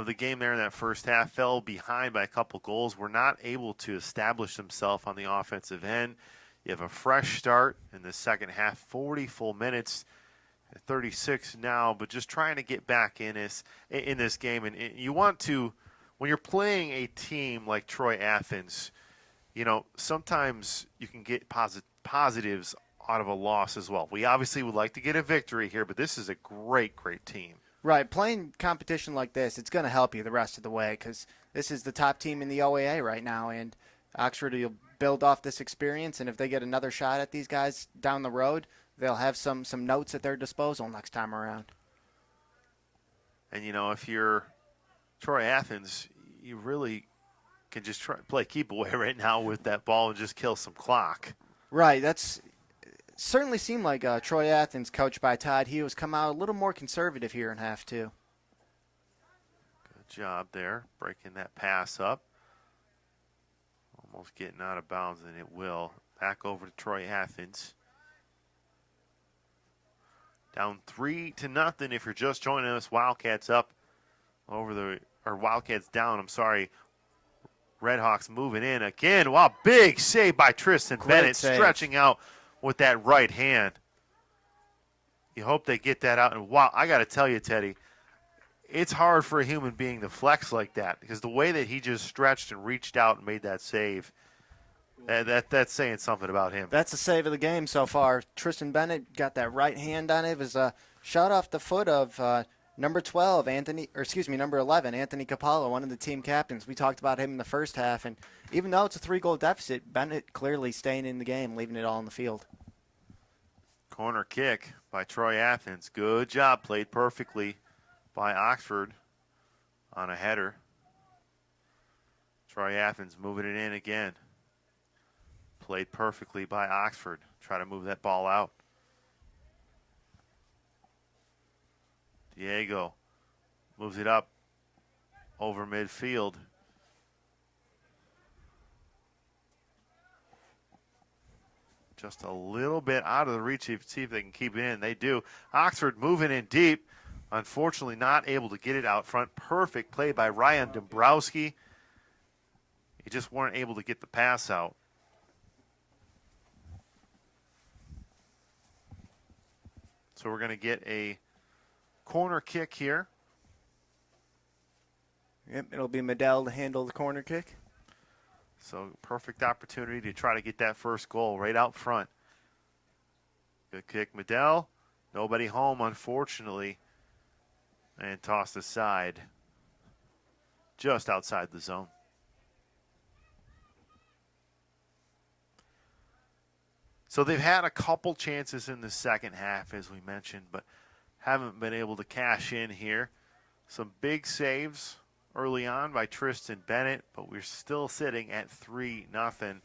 the game there in that first half, fell behind by a couple goals, were not able to establish themselves on the offensive end. You have a fresh start in the second half, 40 full minutes. at 36 now, but just trying to get back in this game. And you want to, when you're playing a team like Troy Athens, sometimes you can get positives out of a loss as well. We obviously would like to get a victory here, but this is a great, great team. Right, playing competition like this, it's going to help you the rest of the way because this is the top team in the OAA right now, and Oxford will build off this experience, and if they get another shot at these guys down the road, they'll have some notes at their disposal next time around. And, if you're Troy Athens, you really can just play keep away right now with that ball and just kill some clock. Right, that's certainly seemed like Troy Athens, coached by Todd Hughes, come out a little more conservative here in half two. Good job there, breaking that pass up. Almost getting out of bounds, and it will. Back over to Troy Athens. Down 3-0 if you're just joining us. Wildcats up Wildcats down, I'm sorry. Redhawks moving in again. Wow, big save by Tristan Bennett, stretching out with that right hand. You hope they get that out. And wow, I got to tell you, Teddy, it's hard for a human being to flex like that because the way that he just stretched and reached out and made that save, that's saying something about him. That's the save of the game so far. Tristan Bennett got that right hand on it. It was a shot off the foot of number 11, Anthony Capallo, one of the team captains. We talked about him in the first half, and even though it's a 3-goal deficit, Bennett clearly staying in the game, leaving it all on the field. Corner kick by Troy Athens. Good job. Played perfectly by Oxford on a header. Troy Athens moving it in again. Played perfectly by Oxford. Try to move that ball out. Diego moves it up over midfield. Just a little bit out of the reach. See if they can keep it in. They do. Oxford moving in deep. Unfortunately, not able to get it out front. Perfect play by Ryan Dombrowski. He just weren't able to get the pass out. So we're going to get a corner kick here. Yep, it'll be Medell to handle the corner kick. So perfect opportunity to try to get that first goal right out front. Good kick, Medell. Nobody home, unfortunately. And tossed aside just outside the zone. So they've had a couple chances in the second half, as we mentioned, but haven't been able to cash in here. Some big saves early on by Tristan Bennett, but we're still sitting at 3-0.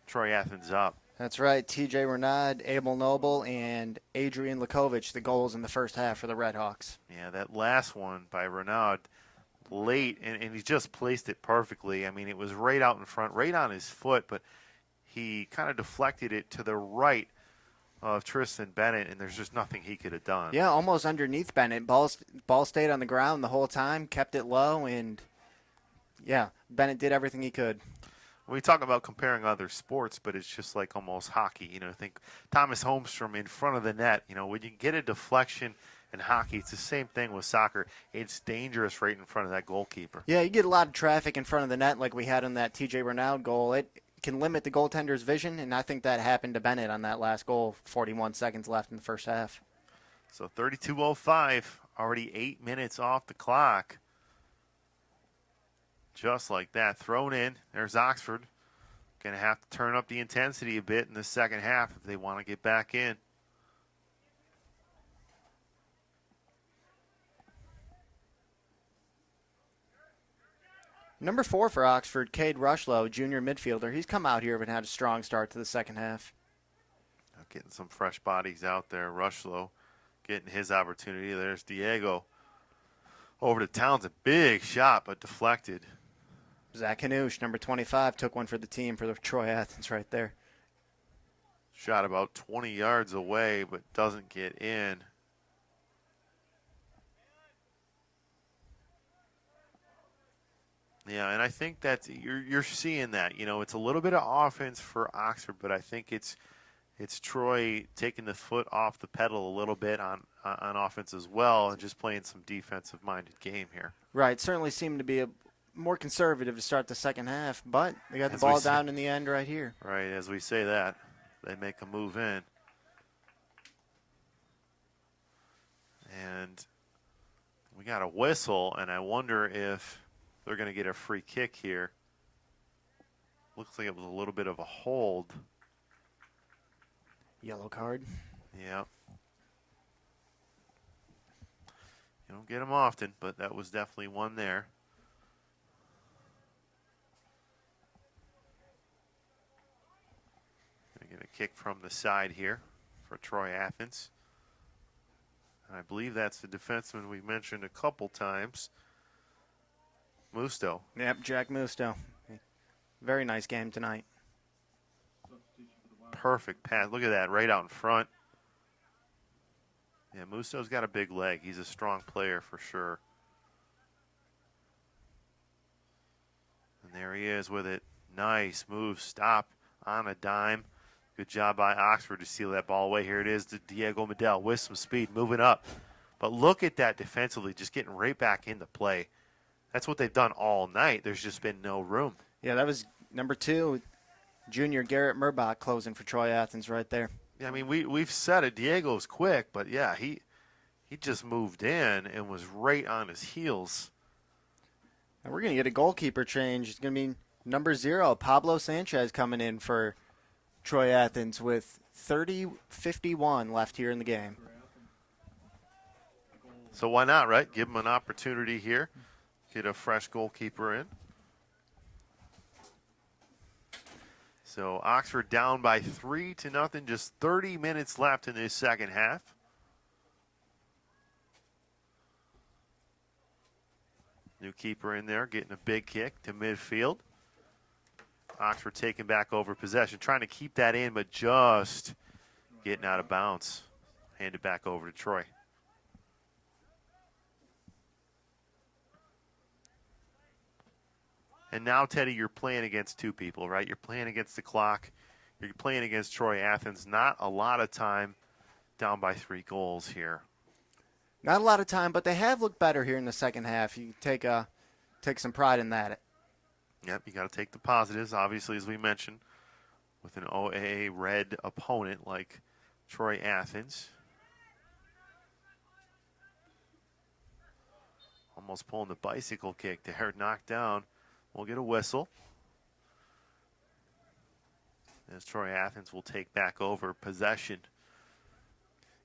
Troy Athens up. That's right. TJ Renaud, Abel Noble, and Adrian Lakovich, the goals in the first half for the Redhawks. Yeah, that last one by Renaud late, and he just placed it perfectly. I mean, it was right out in front, right on his foot, but he kind of deflected it to the right of Tristan Bennett, and there's just nothing he could have done. Yeah, almost underneath Bennett. Ball stayed on the ground the whole time, kept it low, and, yeah, Bennett did everything he could. We talk about comparing other sports, but it's just like almost hockey. Think Thomas Holmstrom in front of the net. When you get a deflection in hockey, it's the same thing with soccer. It's dangerous right in front of that goalkeeper. Yeah, you get a lot of traffic in front of the net like we had on that TJ Renaud goal. It can limit the goaltender's vision, and I think that happened to Bennett on that last goal, 41 seconds left in the first half. So 32:05, already 8 minutes off the clock. Just like that, thrown in. There's Oxford. Going to have to turn up the intensity a bit in the second half if they want to get back in. Number 4 for Oxford, Cade Rushlow, junior midfielder. He's come out here and had a strong start to the second half. Getting some fresh bodies out there. Rushlow getting his opportunity. There's Diego. Over to Townsend. Big shot, but deflected. Zach Hanush, number 25, took one for the team for the Troy Athens right there. Shot about 20 yards away, but doesn't get in. Yeah, and I think that you're seeing that. It's a little bit of offense for Oxford, but I think it's it's Troy taking the foot off the pedal a little bit on offense as well and just playing some defensive-minded game here. Right, certainly seemed to be more conservative to start the second half, but they got the ball down in the end right here. Right, as we say that, they make a move in. And we got a whistle, and I wonder if they're going to get a free kick here. Looks like it was a little bit of a hold. Yellow card. Yeah. You don't get them often, but that was definitely one there. Going to get a kick from the side here for Troy Athens. And I believe that's the defenseman we mentioned a couple times, Musto. Yep, Jack Musto. Very nice game tonight. Perfect pass. Look at that, right out in front. Yeah, Musto's got a big leg. He's a strong player for sure. And there he is with it. Nice move, stop on a dime. Good job by Oxford to steal that ball away. Here it is to Diego Medel with some speed, moving up. But look at that defensively, just getting right back into play. That's what they've done all night. There's just been no room. Yeah, that was number 2, junior Garrett Murbach closing for Troy Athens right there. Yeah, I mean, we've said it. Diego's quick, but yeah, he just moved in and was right on his heels. And we're going to get a goalkeeper change. It's going to be number 0, Pablo Sanchez, coming in for Troy Athens with 30:51 left here in the game. So why not, right? Give him an opportunity here. Get a fresh goalkeeper in. So Oxford down by 3-0, just 30 minutes left in this second half. New keeper in there, getting a big kick to midfield. Oxford taking back over possession, trying to keep that in, but just getting out of bounds. Hand it back over to Troy. And now, Teddy, you're playing against two people, right? You're playing against the clock. You're playing against Troy Athens. Not a lot of time, down by 3 goals here. Not a lot of time, but they have looked better here in the second half. You take some pride in that. Yep, you got to take the positives, obviously, as we mentioned, with an OAA red opponent like Troy Athens. Almost pulling the bicycle kick there, knocked down. We'll get a whistle. As Troy Athens will take back over possession.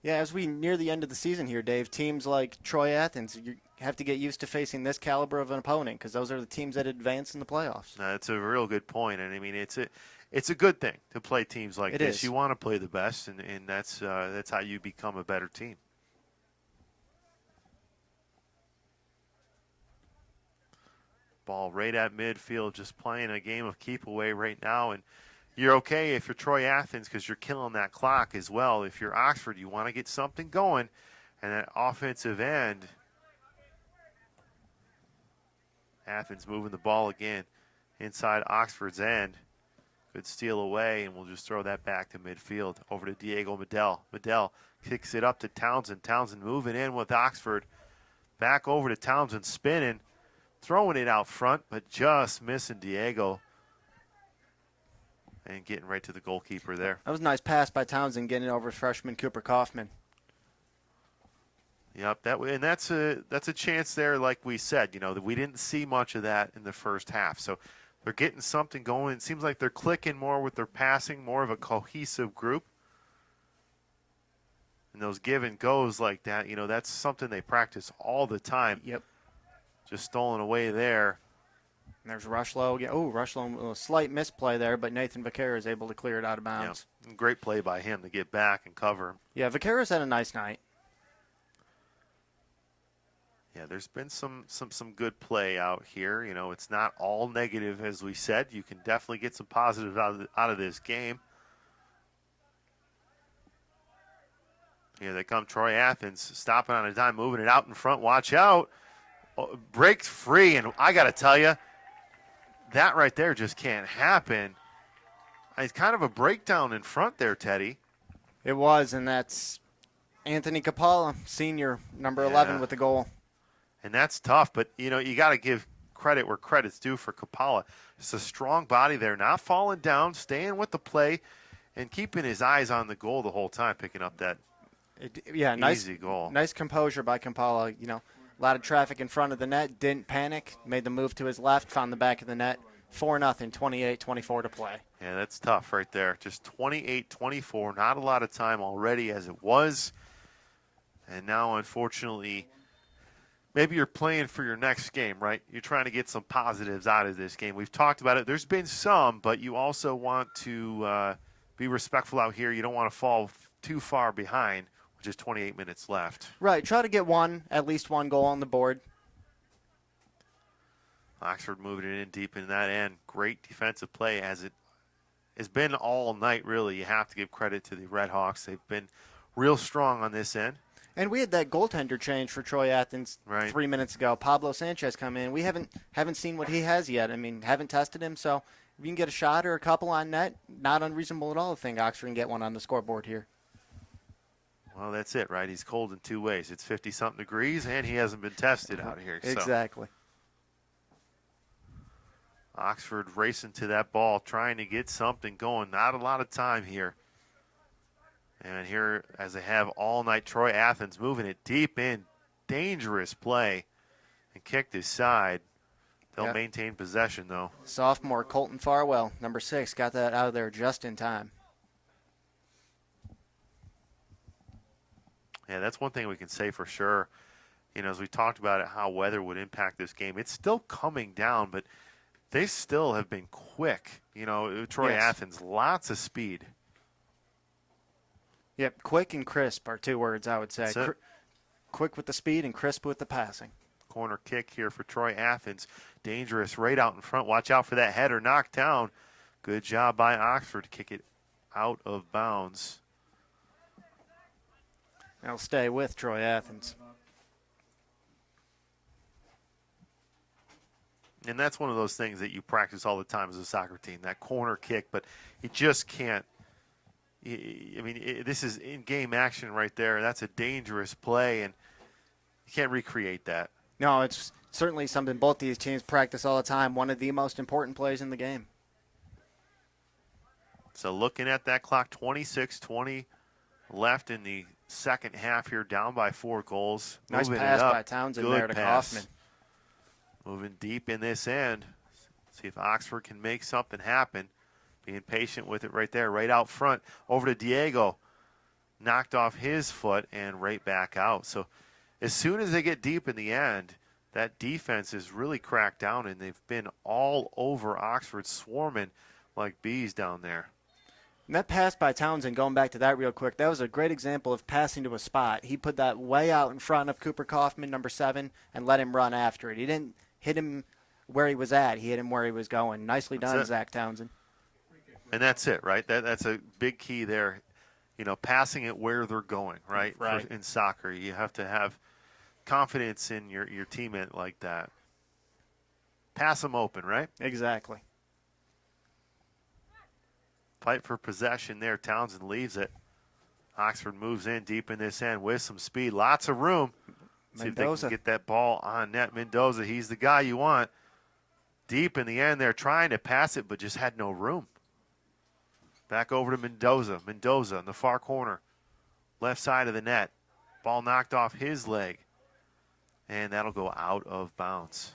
Yeah, as we near the end of the season here, Dave, teams like Troy Athens, you have to get used to facing this caliber of an opponent because those are the teams that advance in the playoffs. That's a real good point, and I mean it's a good thing to play teams like this. Is. You want to play the best, and that's how you become a better team. Ball right at midfield, just playing a game of keep away right now, and you're okay if you're Troy Athens because you're killing that clock as well. If you're Oxford, you want to get something going, and that offensive end, Athens moving the ball again inside Oxford's end. Good steal away, and we'll just throw that back to midfield over to Diego Medel. Medel kicks it up to Townsend. Townsend moving in with Oxford. Back over to Townsend, spinning, throwing it out front, but just missing Diego. And getting right to the goalkeeper there. That was a nice pass by Townsend, getting it over freshman Cooper Kaufman. Yep, that's a chance there, like we said. You know, that we didn't see much of that in the first half. So they're getting something going. It seems like they're clicking more with their passing, more of a cohesive group. And those give and goes like that, you know, that's something they practice all the time. Yep. Just stolen away there. And there's Rushlow. Oh, Rushlow, a slight misplay there, but Nathan Vaquera is able to clear it out of bounds. Yeah. Great play by him to get back and cover him. Yeah, Vaquera's had a nice night. Yeah, there's been some good play out here. You know, it's not all negative, as we said. You can definitely get some positives out of this game. Here they come, Troy Athens, stopping on a dime, moving it out in front. Watch out. Oh, breaks free, and I got to tell you, that right there just can't happen. It's kind of a breakdown in front there, Teddy. It was, and that's Anthony Capalla, senior, number 11 Yeah. with the goal. And that's tough, but, you got to give credit where credit's due for Capalla. It's a strong body there, not falling down, staying with the play, and keeping his eyes on the goal the whole time, picking up that easy goal. Nice composure by Capalla. A lot of traffic in front of the net, didn't panic, made the move to his left, found the back of the net. 4-0, 28-24 to play. Yeah, that's tough right there. Just 28-24, not a lot of time already as it was. And now, unfortunately, maybe you're playing for your next game, right? You're trying to get some positives out of this game. We've talked about it. There's been some, but you also want to be respectful out here. You don't want to fall too far behind, which is 28 minutes left. Right, try to get at least one goal on the board. Oxford moving it in deep in that end. Great defensive play as it has been all night, really. You have to give credit to the Red Hawks. They've been real strong on this end. And we had that goaltender change for Troy Athens 3 minutes ago. Pablo Sanchez come in. We haven't seen what he has yet. Haven't tested him. So if you can get a shot or a couple on net, not unreasonable at all to think Oxford can get one on the scoreboard here. Well, that's it, right? He's cold in two ways. It's 50-something degrees, and he hasn't been tested out here. Exactly. So. Oxford racing to that ball, trying to get something going. Not a lot of time here. And here, as they have all night, Troy Athens moving it deep in. Dangerous play. And kicked his side. They'll maintain possession, though. Sophomore Colton Farwell, number 6, got that out of there just in time. Yeah, that's one thing we can say for sure. As we talked about it, how weather would impact this game. It's still coming down, but they still have been quick. Troy Athens, lots of speed. Yep, quick and crisp are 2 words I would say. Quick with the speed and crisp with the passing. Corner kick here for Troy Athens. Dangerous right out in front. Watch out for that header. Knocked down. Good job by Oxford to kick it out of bounds. I'll stay with Troy Athens. And that's one of those things that you practice all the time as a soccer team, that corner kick, but you just can't. This is in-game action right there. That's a dangerous play, and you can't recreate that. No, it's certainly something both these teams practice all the time. One of the most important plays in the game. So looking at that clock, 26-20 left in the second half here, down by 4 goals. Nice pass by Townsend there to Kaufman. Moving deep in this end. See if Oxford can make something happen. Being patient with it right there, right out front. Over to Diego. Knocked off his foot and right back out. So as soon as they get deep in the end, that defense is really cracked down, and they've been all over Oxford, swarming like bees down there. And that pass by Townsend, going back to that real quick, that was a great example of passing to a spot. He put that way out in front of Cooper Kaufman, number 7, and let him run after it. He didn't hit him where he was at. He hit him where he was going. Nicely done, Zach Townsend. And that's it, right? That's a big key there. Passing it where they're going, right? In soccer, you have to have confidence in your teammate like that. Pass them open, right? Exactly. Fight for possession there. Townsend leaves it. Oxford moves in deep in this end with some speed. Lots of room. See if they can get that ball on net. Mendoza, he's the guy you want. Deep in the end there, trying to pass it, but just had no room. Back over to Mendoza. Mendoza in the far corner. Left side of the net. Ball knocked off his leg. And that'll go out of bounds.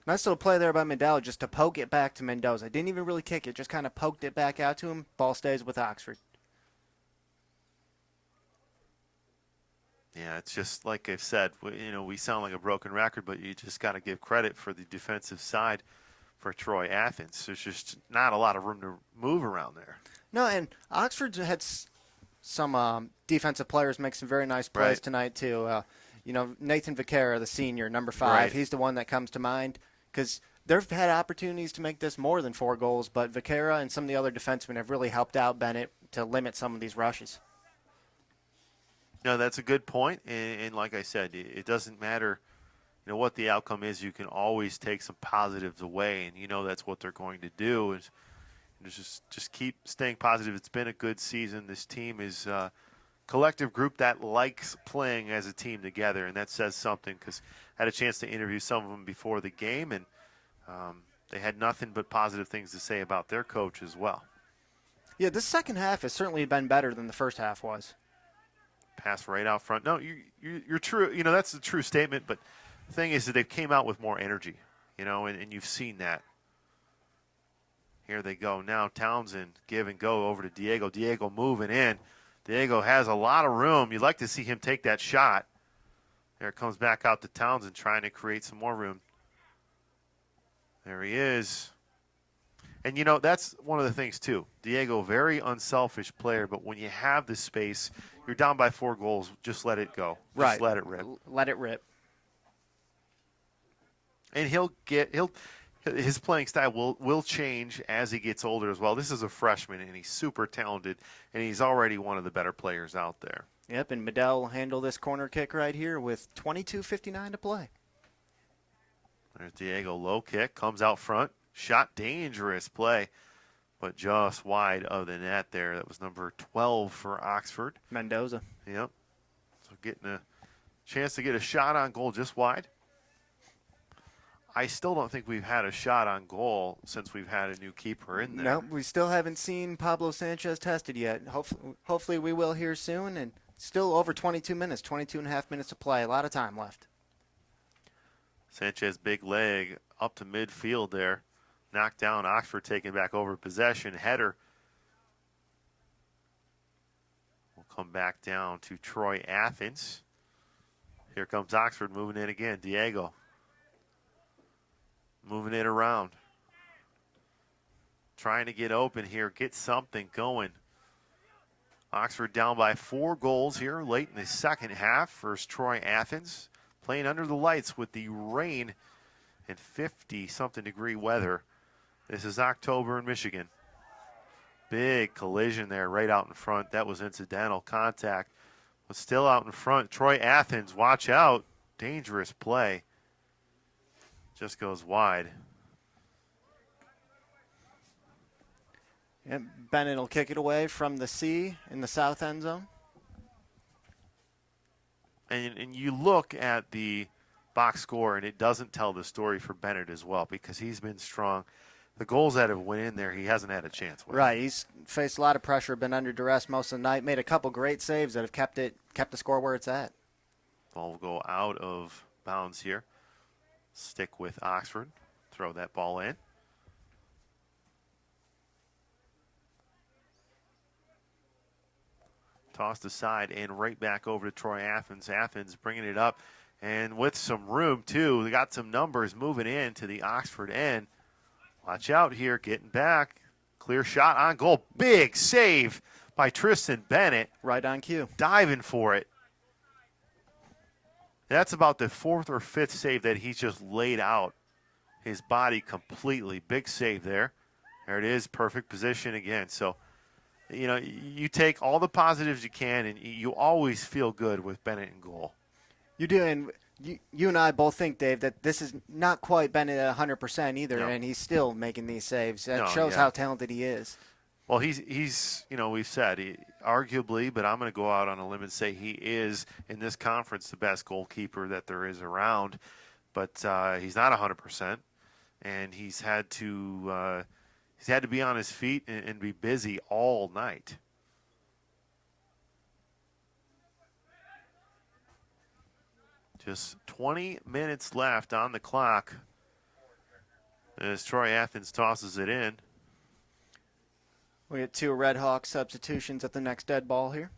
Nice little play there by Mendoza just to poke it back to Mendoza. Didn't even really kick it, just kind of poked it back out to him. Ball stays with Oxford. Yeah, it's just like I've said, we sound like a broken record, but you just got to give credit for the defensive side for Troy Athens. There's just not a lot of room to move around there. No, and Oxford had some defensive players make some very nice plays tonight, too. Nathan Vaquera, the senior, number 5, he's the one that comes to mind because they've had opportunities to make this more than 4 goals, but Vaquera and some of the other defensemen have really helped out Bennett to limit some of these rushes. No, that's a good point, and like I said, it doesn't matter what the outcome is. You can always take some positives away, and that's what they're going to do. Is Just keep staying positive. It's been a good season. This team is a collective group that likes playing as a team together, and that says something because I had a chance to interview some of them before the game, and they had nothing but positive things to say about their coach as well. Yeah, this second half has certainly been better than the first half was. Pass right out front. No, you're true. You know, that's a true statement, but the thing is that they came out with more energy, you know, and you've seen that. Here they go. Now Townsend give and go over to Diego. Diego moving in. Diego has a lot of room. You'd like to see him take that shot. There it comes back out to Townsend trying to create some more room. There he is. And, you know, that's one of the things, too. Diego, very unselfish player, but when you have the space, you're down by 4 goals, just let it go. Just let it rip. Let it rip. And his playing style will change as he gets older as well. This is a freshman, and he's super talented, and he's already one of the better players out there. Yep, and Medell will handle this corner kick right here with 22:59 to play. There's Diego, low kick, comes out front. Shot, dangerous play, but just wide of the net there. That was number 12 for Oxford. Mendoza. Yep. So getting a chance to get a shot on goal just wide. I still don't think we've had a shot on goal since we've had a new keeper in there. No, we still haven't seen Pablo Sanchez tested yet. Hopefully we will here soon, and still over 22 minutes, 22 and a half minutes to play. A lot of time left. Sanchez, big leg up to midfield there. Knocked down. Oxford taking back over possession. Header will come back down to Troy Athens. Here comes Oxford moving in again. Diego moving it around. Trying to get open here, get something going. Oxford down by 4 goals here late in the second half versus Troy Athens. Playing under the lights with the rain and 50-something degree weather. This is October in Michigan. Big collision there right out in front. That was incidental contact. But still out in front. Troy Athens, watch out. Dangerous play. Just goes wide. Yep, Bennett will kick it away from the C in the south end zone. And you look at the box score, and it doesn't tell the story for Bennett as well because he's been strong. The goals that have went in there, he hasn't had a chance with. Right, he's faced a lot of pressure, been under duress most of the night, made a couple great saves that have kept the score where it's at. Ball will go out of bounds here. Stick with Oxford. Throw that ball in. Tossed aside and right back over to Troy Athens. Athens bringing it up and with some room, too. They got some numbers moving in to the Oxford end. Watch out here, getting back. Clear shot on goal. Big save by Tristan Bennett. Right on cue. Diving for it. That's about the 4th or 5th save that he's just laid out his body completely. Big save there. There it is. Perfect position again. So, you know, you take all the positives you can, and you always feel good with Bennett in goal. You do, and you and I both think, Dave, that this is not quite Bennett at 100% either, and he's still making these saves. That shows how talented he is. Well, he's you know, we've said, arguably, but I'm going to go out on a limb and say he is, in this conference, the best goalkeeper that there is around. But he's not 100%, and he's had to be on his feet and be busy all night. Just 20 minutes left on the clock as Troy Athens tosses it in. We get 2 Red Hawks substitutions at the next dead ball here.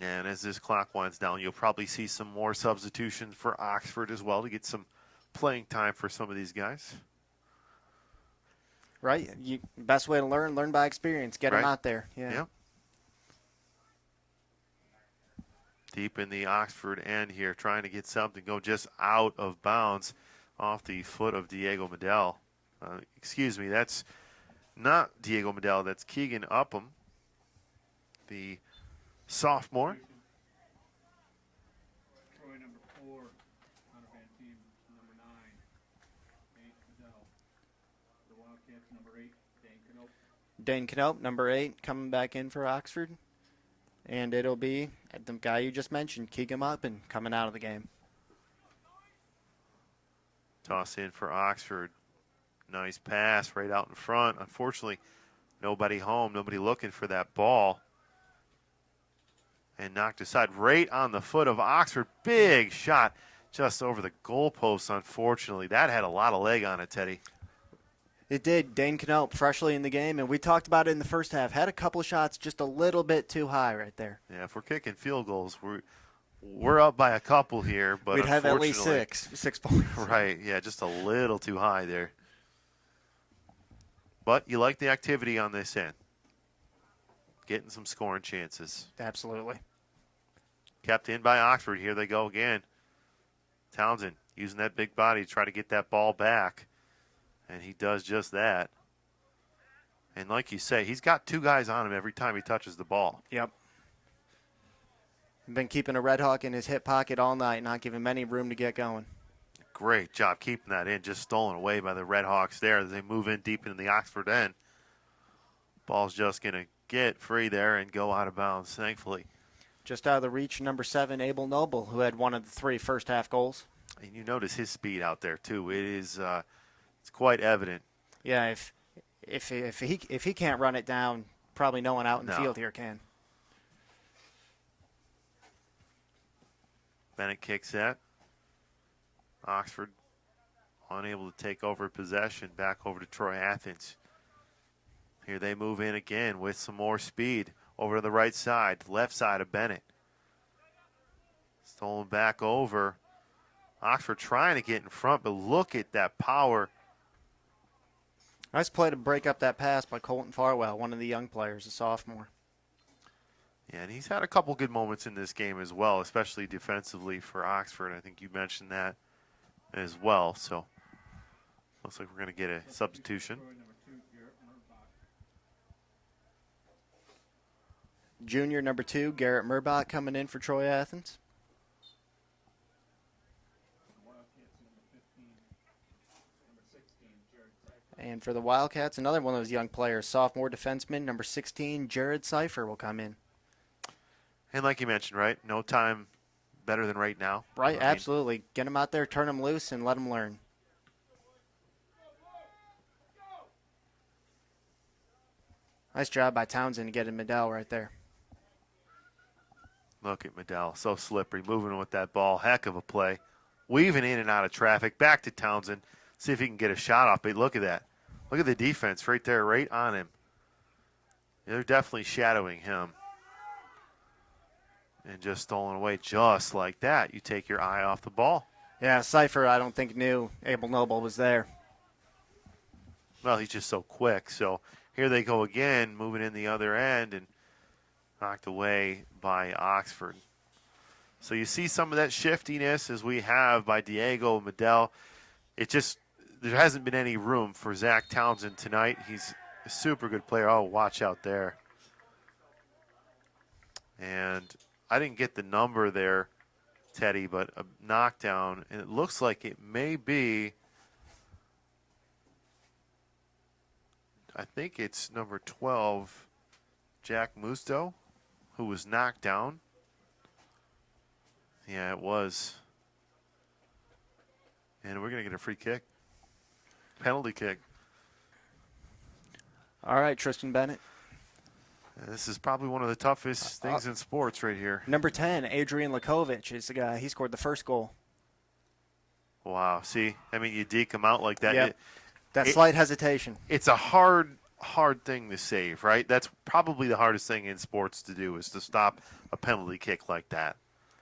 And as this clock winds down, you'll probably see some more substitutions for Oxford as well to get some playing time for some of these guys. Right? Best way to learn by experience. Get them out there. Yeah. Yep. Deep in the Oxford end here, trying to get something go just out of bounds off the foot of Diego Medell. Excuse me, that's not Diego Medell. That's Keegan Upham, the sophomore. Troy number 4, Connor Van Team, Dane Knope, number 8, coming back in for Oxford. And it'll be the guy you just mentioned, Keegan Maupin, coming out of the game. Toss in for Oxford. Nice pass right out in front. Unfortunately, nobody home, nobody looking for that ball. And knocked aside right on the foot of Oxford. Big shot just over the goalpost, unfortunately. That had a lot of leg on it, Teddy. It did. Dane Knope, freshly in the game, and we talked about it in the first half. Had a couple shots just a little bit too high right there. Yeah, if we're kicking field goals, we're up by a couple here, but we'd have at least unfortunately- 6 points. Right, yeah, just a little too high there. But you like the activity on this end. Getting some scoring chances. Absolutely. Kept in by Oxford. Here they go again. Townsend using that big body to try to get that ball back. And he does just that. And like you say, he's got 2 guys on him every time he touches the ball. Yep. Been keeping a Red Hawk in his hip pocket all night, not giving him any room to get going. Great job keeping that in. Just stolen away by the Red Hawks there as they move in deep into the Oxford end. Ball's just going to get free there and go out of bounds, thankfully. Just out of the reach, number 7, Abel Noble, who had one of the 3 first-half goals. And you notice his speed out there, too. It is it's quite evident. Yeah, if he can't run it down, probably no one out in the field here can. Bennett kicks that. Oxford unable to take over possession. Back over to Troy Athens. Here they move in again with some more speed. Over to the right side, left side of Bennett. Stolen back over. Oxford trying to get in front, but look at that power. Nice play to break up that pass by Colton Farwell, one of the young players, a sophomore. Yeah, and he's had a couple good moments in this game as well, especially defensively for Oxford. I think you mentioned that as well. So looks like we're going to get a substitution. Junior number 2, Garrett Murbach, coming in for Troy Athens. And for the Wildcats, another one of those young players, sophomore defenseman, number 16, Jared Seifer, will come in. And like you mentioned, right, no time better than right now. Right, absolutely. Get him out there, turn him loose, and let him learn. Nice job by Townsend getting Medell right there. Look at Medell, so slippery, moving with that ball. Heck of a play. Weaving in and out of traffic. Back to Townsend. See if he can get a shot off. But look at that. Look at the defense right there, right on him. They're definitely shadowing him. And just stolen away just like that. You take your eye off the ball. Yeah, Seifer, I don't think knew Abel Noble was there. Well, he's just so quick. So here they go again, moving in the other end and knocked away by Oxford. So you see some of that shiftiness as we have by Diego Medell. It just, there hasn't been any room for Zach Townsend tonight. He's a super good player. Oh, watch out there. And I didn't get the number there, Teddy, but a knockdown. And it looks like it may be, I think it's number 12, Jack Musto, who was knocked down. Yeah, it was. And we're going to get a free kick. Penalty kick. All right, Tristan Bennett. This is probably one of the toughest things in sports right here. Number 10, Adrian Lakovic is the guy. He scored the first goal. Wow. See, I mean, you deke him out like that. Yep. That slight hesitation. It's a hard thing to save, right? That's probably the hardest thing in sports to do is to stop a penalty kick like that.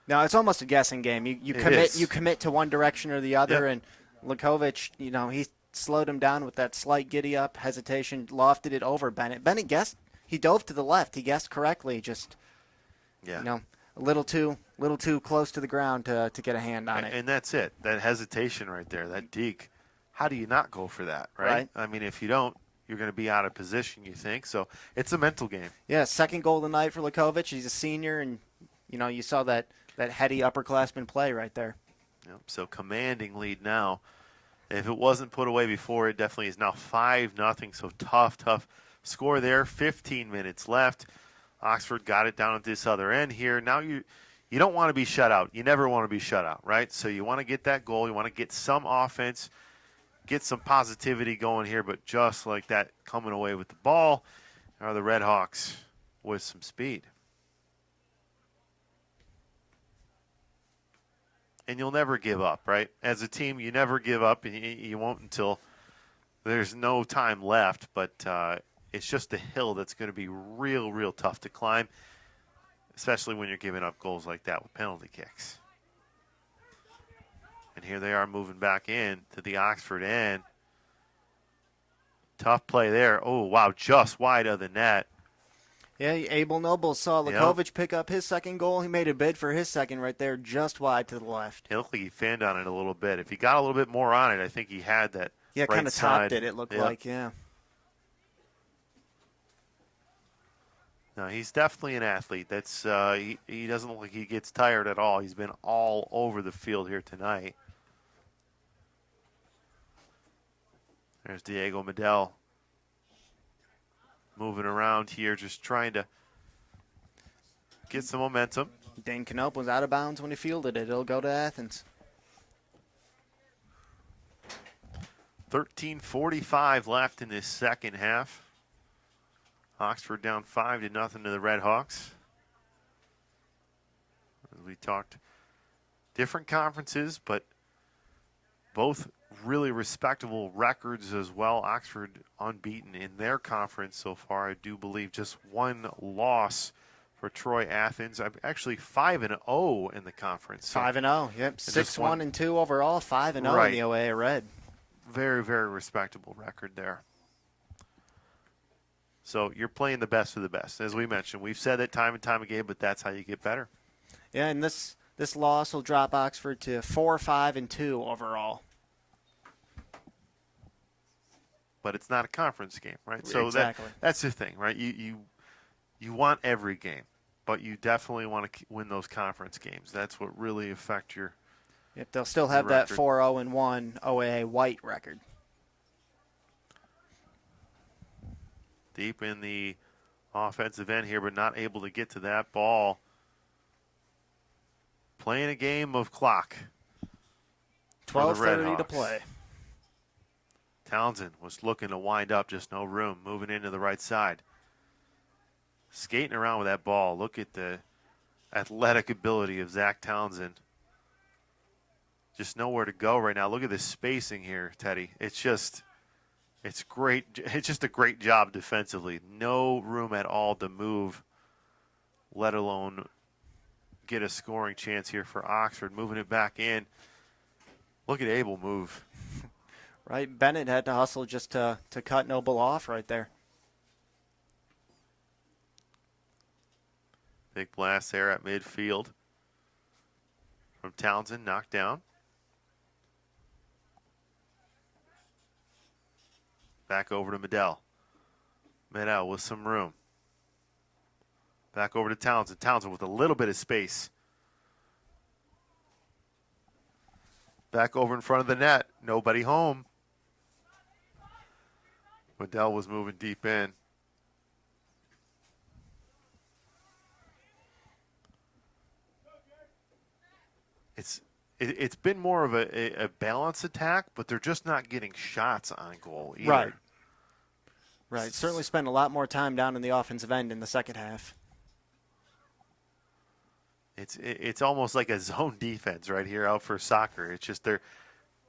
No, it's almost a guessing game. You commit to one direction or the other, and Lakovic, he slowed him down with that slight giddy up hesitation, lofted it over Bennett. Bennett guessed. He dove to the left. He guessed correctly. Just a little too close to the ground to get a hand on it. And that's it. That hesitation right there, that deke. How do you not go for that, right? I mean, if you don't, you're going to be out of position, you think. So it's a mental game. Yeah, second goal of the night for Lakovic. He's a senior, and you saw that heady upperclassman play right there. Yep, so commanding lead now. If it wasn't put away before, it definitely is now 5-0. So tough score there. 15 minutes left. Oxford got it down at this other end here. Now you don't want to be shut out. You never want to be shut out, right? So you want to get that goal. You want to get some offense, get some positivity going here. But just like that, coming away with the ball are the Red Hawks with some speed. And you'll never give up, right? As a team, you never give up, and you won't until there's no time left. But it's just a hill that's going to be real, real tough to climb, especially when you're giving up goals like that with penalty kicks. And here they are moving back in to the Oxford end. Tough play there. Oh, wow, just wide of the net. Yeah, Abel Noble saw Lakovic pick up his second goal. He made a bid for his second right there, just wide to the left. It looked like he fanned on it a little bit. If he got a little bit more on it, I think he had that. Yeah, right kind of side. topped it looked like, yeah. No, he's definitely an athlete. That's he doesn't look like he gets tired at all. He's been all over the field here tonight. There's Diego Medell moving around here, just trying to get some momentum. Dane Knope was out of bounds when he fielded it. It'll go to Athens. 13:45 left in this second half. Oxford down 5-0 to the Red Hawks. As we talked, different conferences, but both really respectable records as well. Oxford unbeaten in their conference so far. I do believe just one loss for Troy Athens. I'm actually 5-0 in the conference. 5-0, yep. 6-1-2 overall, 5-0 in the OAA Red. Very, very respectable record there. So you're playing the best of the best. As we mentioned, we've said it time and time again, but that's how you get better. Yeah, and this loss will drop Oxford to 4-5-2 overall. But it's not a conference game, right? So exactly. That's the thing, right? You want every game, but you definitely want to win those conference games. That's what really affect your. Yep, they'll still have that 4-0-1 OAA white record. Deep in the offensive end here, but not able to get to that ball. Playing a game of clock. 12:30 to play. Townsend was looking to wind up, just no room, moving into the right side. Skating around with that ball. Look at the athletic ability of Zach Townsend. Just nowhere to go right now. Look at the spacing here, Teddy. It's great. It's just a great job defensively. No room at all to move, let alone get a scoring chance here for Oxford. Moving it back in. Look at Abel move. Right, Bennett had to hustle just to cut Noble off right there. Big blast there at midfield from Townsend, knocked down. Back over to Medell. Medell with some room. Back over to Townsend. Townsend with a little bit of space. Back over in front of the net. Nobody home. Medell was moving deep in. It's been more of a balanced attack, but they're just not getting shots on goal either. Right. Certainly spent a lot more time down in the offensive end in the second half. It's almost like a zone defense right here out for soccer. It's just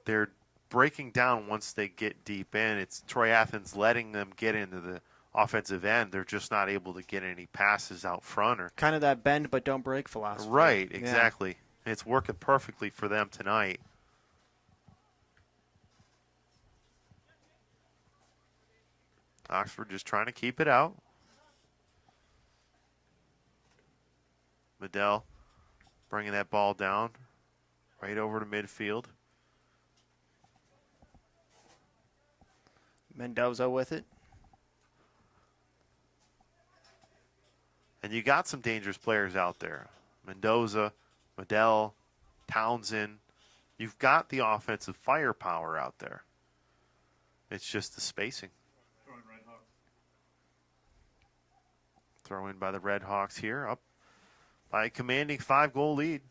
they're breaking down once they get deep in. It's Troy Athens letting them get into the offensive end. They're just not able to get any passes out front. Or kind of that bend but don't break philosophy. Right, exactly. Yeah. It's working perfectly for them tonight. Oxford just trying to keep it out. Medell bringing that ball down right over to midfield. Mendoza with it. And you got some dangerous players out there. Mendoza, Medell, Townsend. You've got the offensive firepower out there. It's just the spacing. Throw in by the Red Hawks here, up by a commanding 5-goal lead.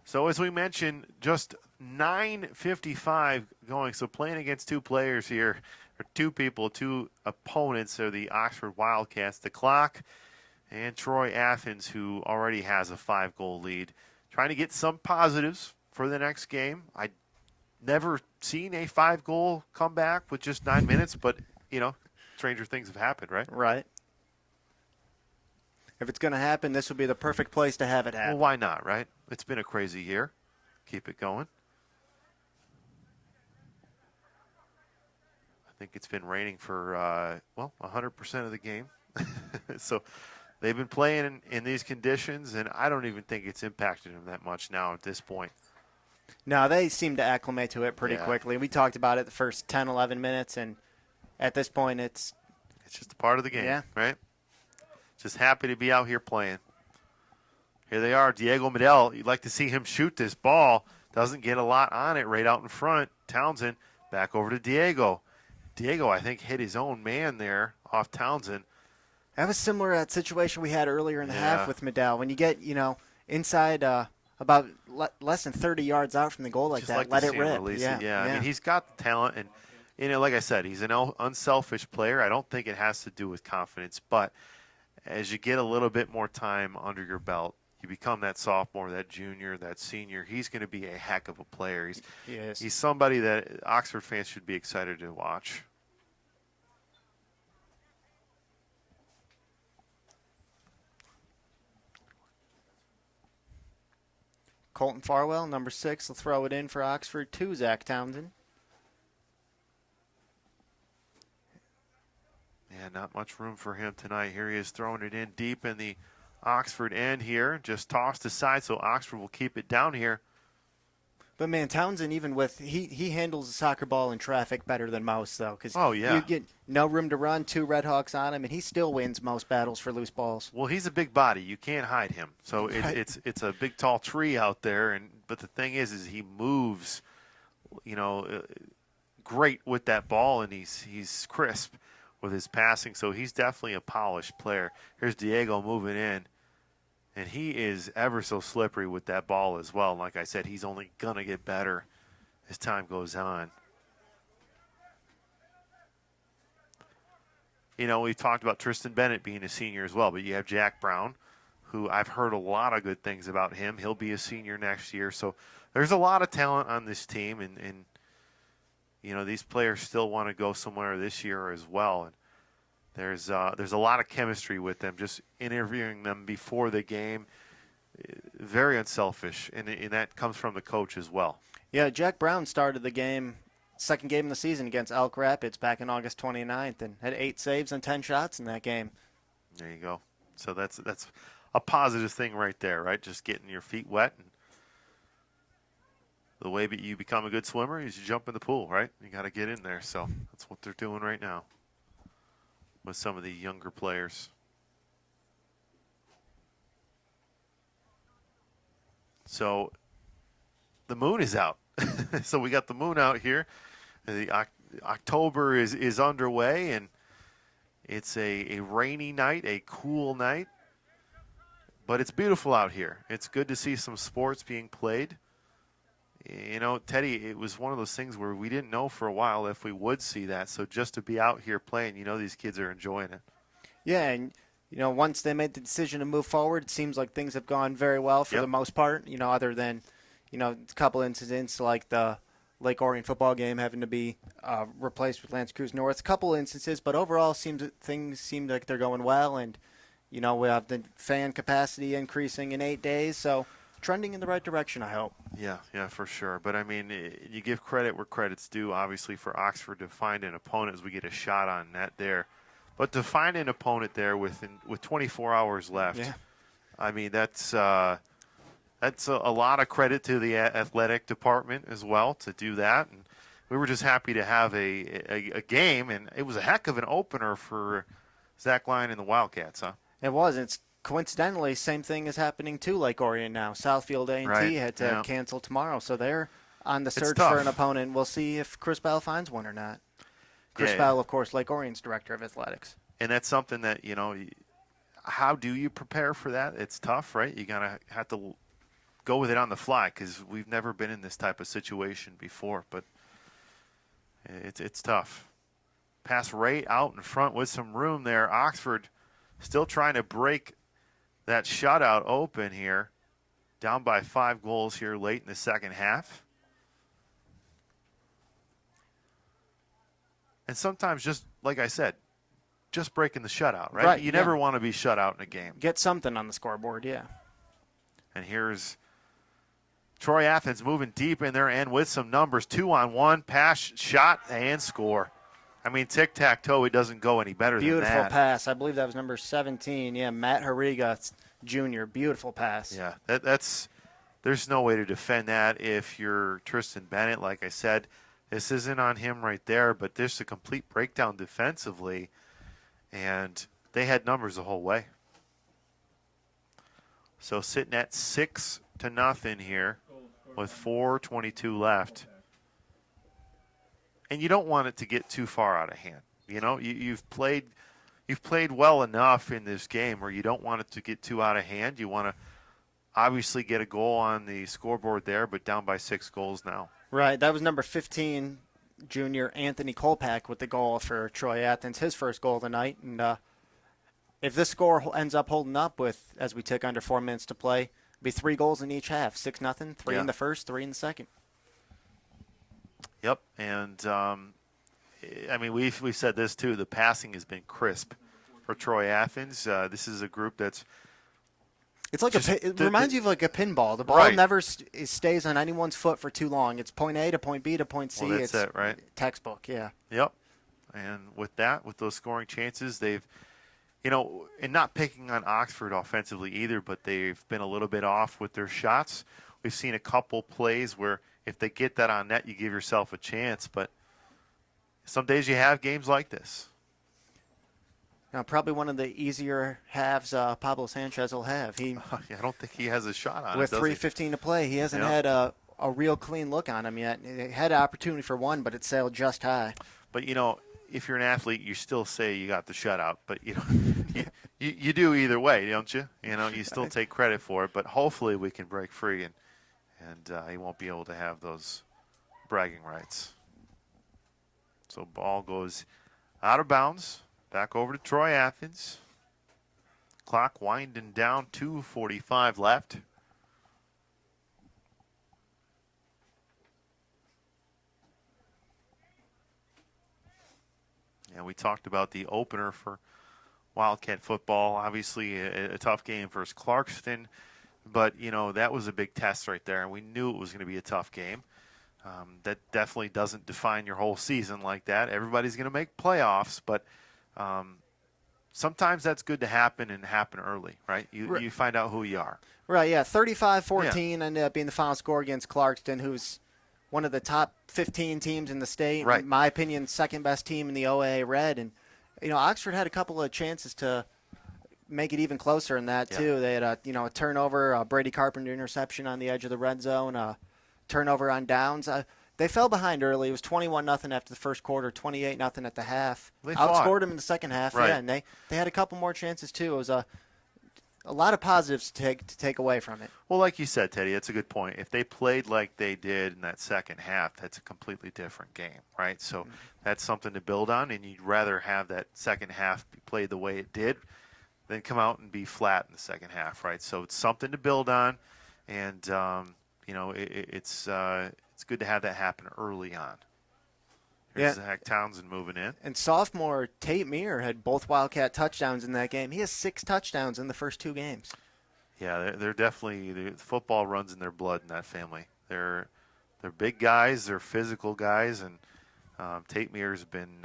So as we mentioned, just 9:55 going. So playing against two players here, or two people, two opponents are the Oxford Wildcats, the Clock, and Troy Athens, who already has a 5-goal lead. Trying to get some positives for the next game. I never seen a 5-goal comeback with just 9 minutes, but, stranger things have happened, right? Right. If it's going to happen, this would be the perfect place to have it happen. Well, why not, right? It's been a crazy year. Keep it going. I think it's been raining for, 100% of the game. So they've been playing in these conditions, and I don't even think it's impacted them that much now at this point. No, they seem to acclimate to it pretty quickly. We talked about it the first 10, 11 minutes, and at this point it's just a part of the game, right? Just happy to be out here playing. Here they are, Diego Medel. You'd like to see him shoot this ball. Doesn't get a lot on it right out in front. Townsend back over to Diego. Diego, I think, hit his own man there off Townsend. That was similar to that situation we had earlier in the half with Medel. When you get, inside about less than 30 yards out from the goal like that, let it rip. Yeah. I mean, he's got the talent. And, like I said, he's an unselfish player. I don't think it has to do with confidence. But as you get a little bit more time under your belt, you become that sophomore, that junior, that senior. He's going to be a heck of a player. He's somebody that Oxford fans should be excited to watch. Colton Farwell, number 6, will throw it in for Oxford to Zach Townsend. Yeah, not much room for him tonight. Here he is throwing it in deep in the Oxford end here. Just tossed aside, so Oxford will keep it down here. But, man, Townsend, even with he handles the soccer ball in traffic better than most, though. Because you get no room to run, 2 Red Hawks on him, and he still wins most battles for loose balls. Well, he's a big body. You can't hide him. So it's a big, tall tree out there. But the thing is he moves, great with that ball, and he's crisp with his passing. So he's definitely a polished player. Here's Diego moving in. And he is ever so slippery with that ball as well. And like I said, he's only going to get better as time goes on. We've talked about Tristan Bennett being a senior as well, but you have Jack Brown, who I've heard a lot of good things about him. He'll be a senior next year. So there's a lot of talent on this team, and these players still want to go somewhere this year as well. And there's a lot of chemistry with them, just interviewing them before the game. Very unselfish, and that comes from the coach as well. Yeah, Jack Brown started the game, second game of the season against Elk Rapids back in August 29th, and had 8 saves and 10 shots in that game. There you go. So that's a positive thing right there, right? Just getting your feet wet. And the way that you become a good swimmer is you jump in the pool, right? You got to get in there. So that's what they're doing right now with some of the younger players. So the moon is out. So we got the moon out here. The October is underway, and it's a rainy night, a cool night. But it's beautiful out here. It's good to see some sports being played. Teddy, it was one of those things where we didn't know for a while if we would see that. So just to be out here playing, these kids are enjoying it. Yeah, and, once they made the decision to move forward, it seems like things have gone very well for the most part, other than, a couple incidents like the Lake Orion football game having to be replaced with Lance Cruz North. A couple instances, but overall things seem like they're going well. And, we have the fan capacity increasing in 8 days, so trending in the right direction, I hope. Yeah, for sure. But, I mean, you give credit where credit's due, obviously, for Oxford to find an opponent as we get a shot on net there. But to find an opponent there with 24 hours left, I mean, that's a lot of credit to the athletic department as well to do that. And we were just happy to have a game, and it was a heck of an opener for Zach Lyon and the Wildcats, huh? It was. It's coincidentally, same thing is happening to Lake Orion now. Southfield A&T had to cancel tomorrow, so they're on the It's search tough. for an opponent. We'll see if Chris Bell finds one or not. Chris Yeah. Bell, of course, Lake Orion's director of athletics. And that's something that, how do you prepare for that? It's tough, right? You have to go with it on the fly because we've never been in this type of situation before, but it's tough. Pass right out in front with some room there. Oxford still trying to break that shutout open here. Down by 5 goals here late in the second half. And sometimes, just like I said, just breaking the shutout, right? Right, You yeah. never want to be shut out in a game. Get something on the scoreboard, yeah. And here's Troy Athens moving deep in there and with some numbers. 2-on-1, pass, shot, and score. I mean, tic-tac-toe, it doesn't go any better than that. Beautiful pass. I believe that was number 17. Yeah, Matt Hariga Jr. Beautiful pass. Yeah, there's no way to defend that if you're Tristan Bennett. Like I said, this isn't on him right there, but there's a complete breakdown defensively, and they had numbers the whole way. So sitting at 6-0 here with 4:22 left. And you don't want it to get too far out of hand. You've played well enough in this game where you don't want it to get too out of hand. You want to obviously get a goal on the scoreboard there, but down by 6 goals now. Right, that was number 15, junior Anthony Kolpak with the goal for Troy Athens, his first goal of the night. And if this score ends up holding up with, as we tick under 4 minutes to play, it'll be 3 goals in each half, 6-0, 3 in the first, 3 in the second. Yep, and I mean we've said this too. The passing has been crisp for Troy Athens. This is a group that's it's like it reminds you of like a pinball. The ball right. never stays on anyone's foot for too long. It's point A to point B to point C. Well, that's it, right? Textbook, yeah. Yep, and with those scoring chances, they've, and not picking on Oxford offensively either, but they've been a little bit off with their shots. We've seen a couple plays where if they get that on net, you give yourself a chance. But some days you have games like this. Now, probably one of the easier halves Pablo Sanchez will have. I don't think he has a shot on with it, with 3:15 to play, he hasn't had a real clean look on him yet. He had an opportunity for one, but it sailed just high. But, if you're an athlete, you still say you got the shutout. But, you do either way, don't you? You still take credit for it. But hopefully we can break free and he won't be able to have those bragging rights. So ball goes out of bounds, back over to Troy Athens. Clock winding down, 2:45 left. And we talked about the opener for Wildcat football. Obviously a tough game versus Clarkston. But, that was a big test right there, and we knew it was going to be a tough game. That definitely doesn't define your whole season like that. Everybody's going to make playoffs, but sometimes that's good to happen and happen early, right? You find out who you are. Right, yeah. 35-14 ended up being the final score against Clarkston, who's one of the top 15 teams in the state. Right. In my opinion, second best team in the OAA Red. And, Oxford had a couple of chances to make it even closer in that, too. They had a turnover, a Brady Carpenter interception on the edge of the red zone, a turnover on downs. They fell behind early. It was 21-0 after the first quarter, 28-0 at the half. They outscored them in the second half, right. And they had a couple more chances, too. It was a lot of positives to take away from it. Well, like you said, Teddy, that's a good point. If they played like they did in that second half, that's a completely different game, right? So that's something to build on, and you'd rather have that second half be played the way it did than come out and be flat in the second half, right? So it's something to build on, and it's good to have that happen early on. Here's Zach Townsend moving in. And sophomore Tate Meir had both Wildcat touchdowns in that game. He has 6 touchdowns in the first 2 games. Yeah, they're definitely the football runs in their blood in that family. They're big guys, they're physical guys, and Tate Meir's been.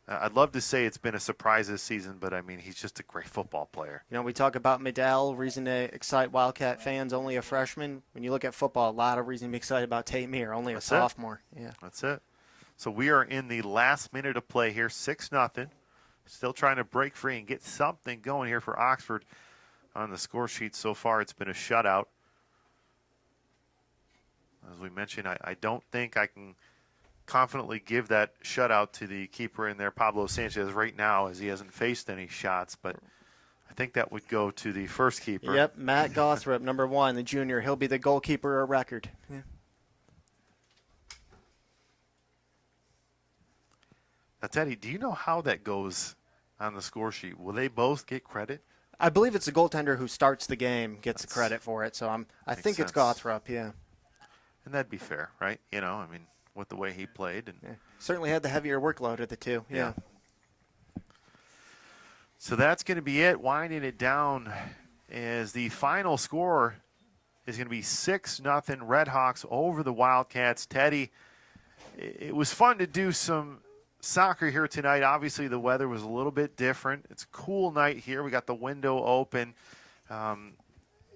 I'd love to say it's been a surprise this season, but I mean he's just a great football player. We talk about Medell, reason to excite Wildcat fans, only a freshman. When you look at football, a lot of reason to be excited about Tate Meir, only a sophomore. Yeah, that's it. So we are in the last minute of play here, 6-0. Still trying to break free and get something going here for Oxford. On the score sheet so far, it's been a shutout. as we mentioned, I don't think I can confidently give that shutout to the keeper in there, Pablo Sanchez, right now, as he hasn't faced any shots. But I think that would go to the first keeper. Yep, Matt Gothrop, number 1, the junior. He'll be the goalkeeper of record. Yeah. Now, Teddy, do you know how that goes on the score sheet? Will they both get credit? I believe it's the goaltender who starts the game gets the credit for it. So I think it's Gothrop, yeah. And that'd be fair, right? You know, I mean, with the way he played. And yeah. Certainly had the heavier workload of the two, yeah. So that's going to be it. Winding it down as the final score is going to be 6-0 Redhawks over the Wildcats. Teddy, it was fun to do some soccer here tonight. Obviously, the weather was a little bit different. It's a cool night here. We got the window open.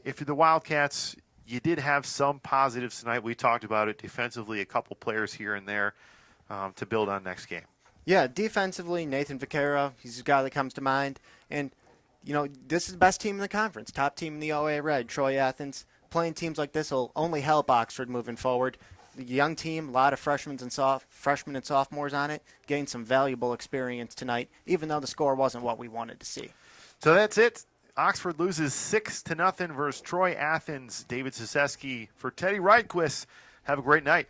If you're the Wildcats, you did have some positives tonight. We talked about it defensively, a couple players here and there to build on next game. Yeah, defensively, Nathan Vaquero, he's a guy that comes to mind. And, you know, this is the best team in the conference, top team in the OA Red, Troy Athens. Playing teams like this will only help Oxford moving forward. The young team, a lot of freshmen and sophomores on it, getting some valuable experience tonight, even though the score wasn't what we wanted to see. So that's it. Oxford loses 6-0 versus Troy Athens. David Siseski for Teddy Rydquist. Have a great night.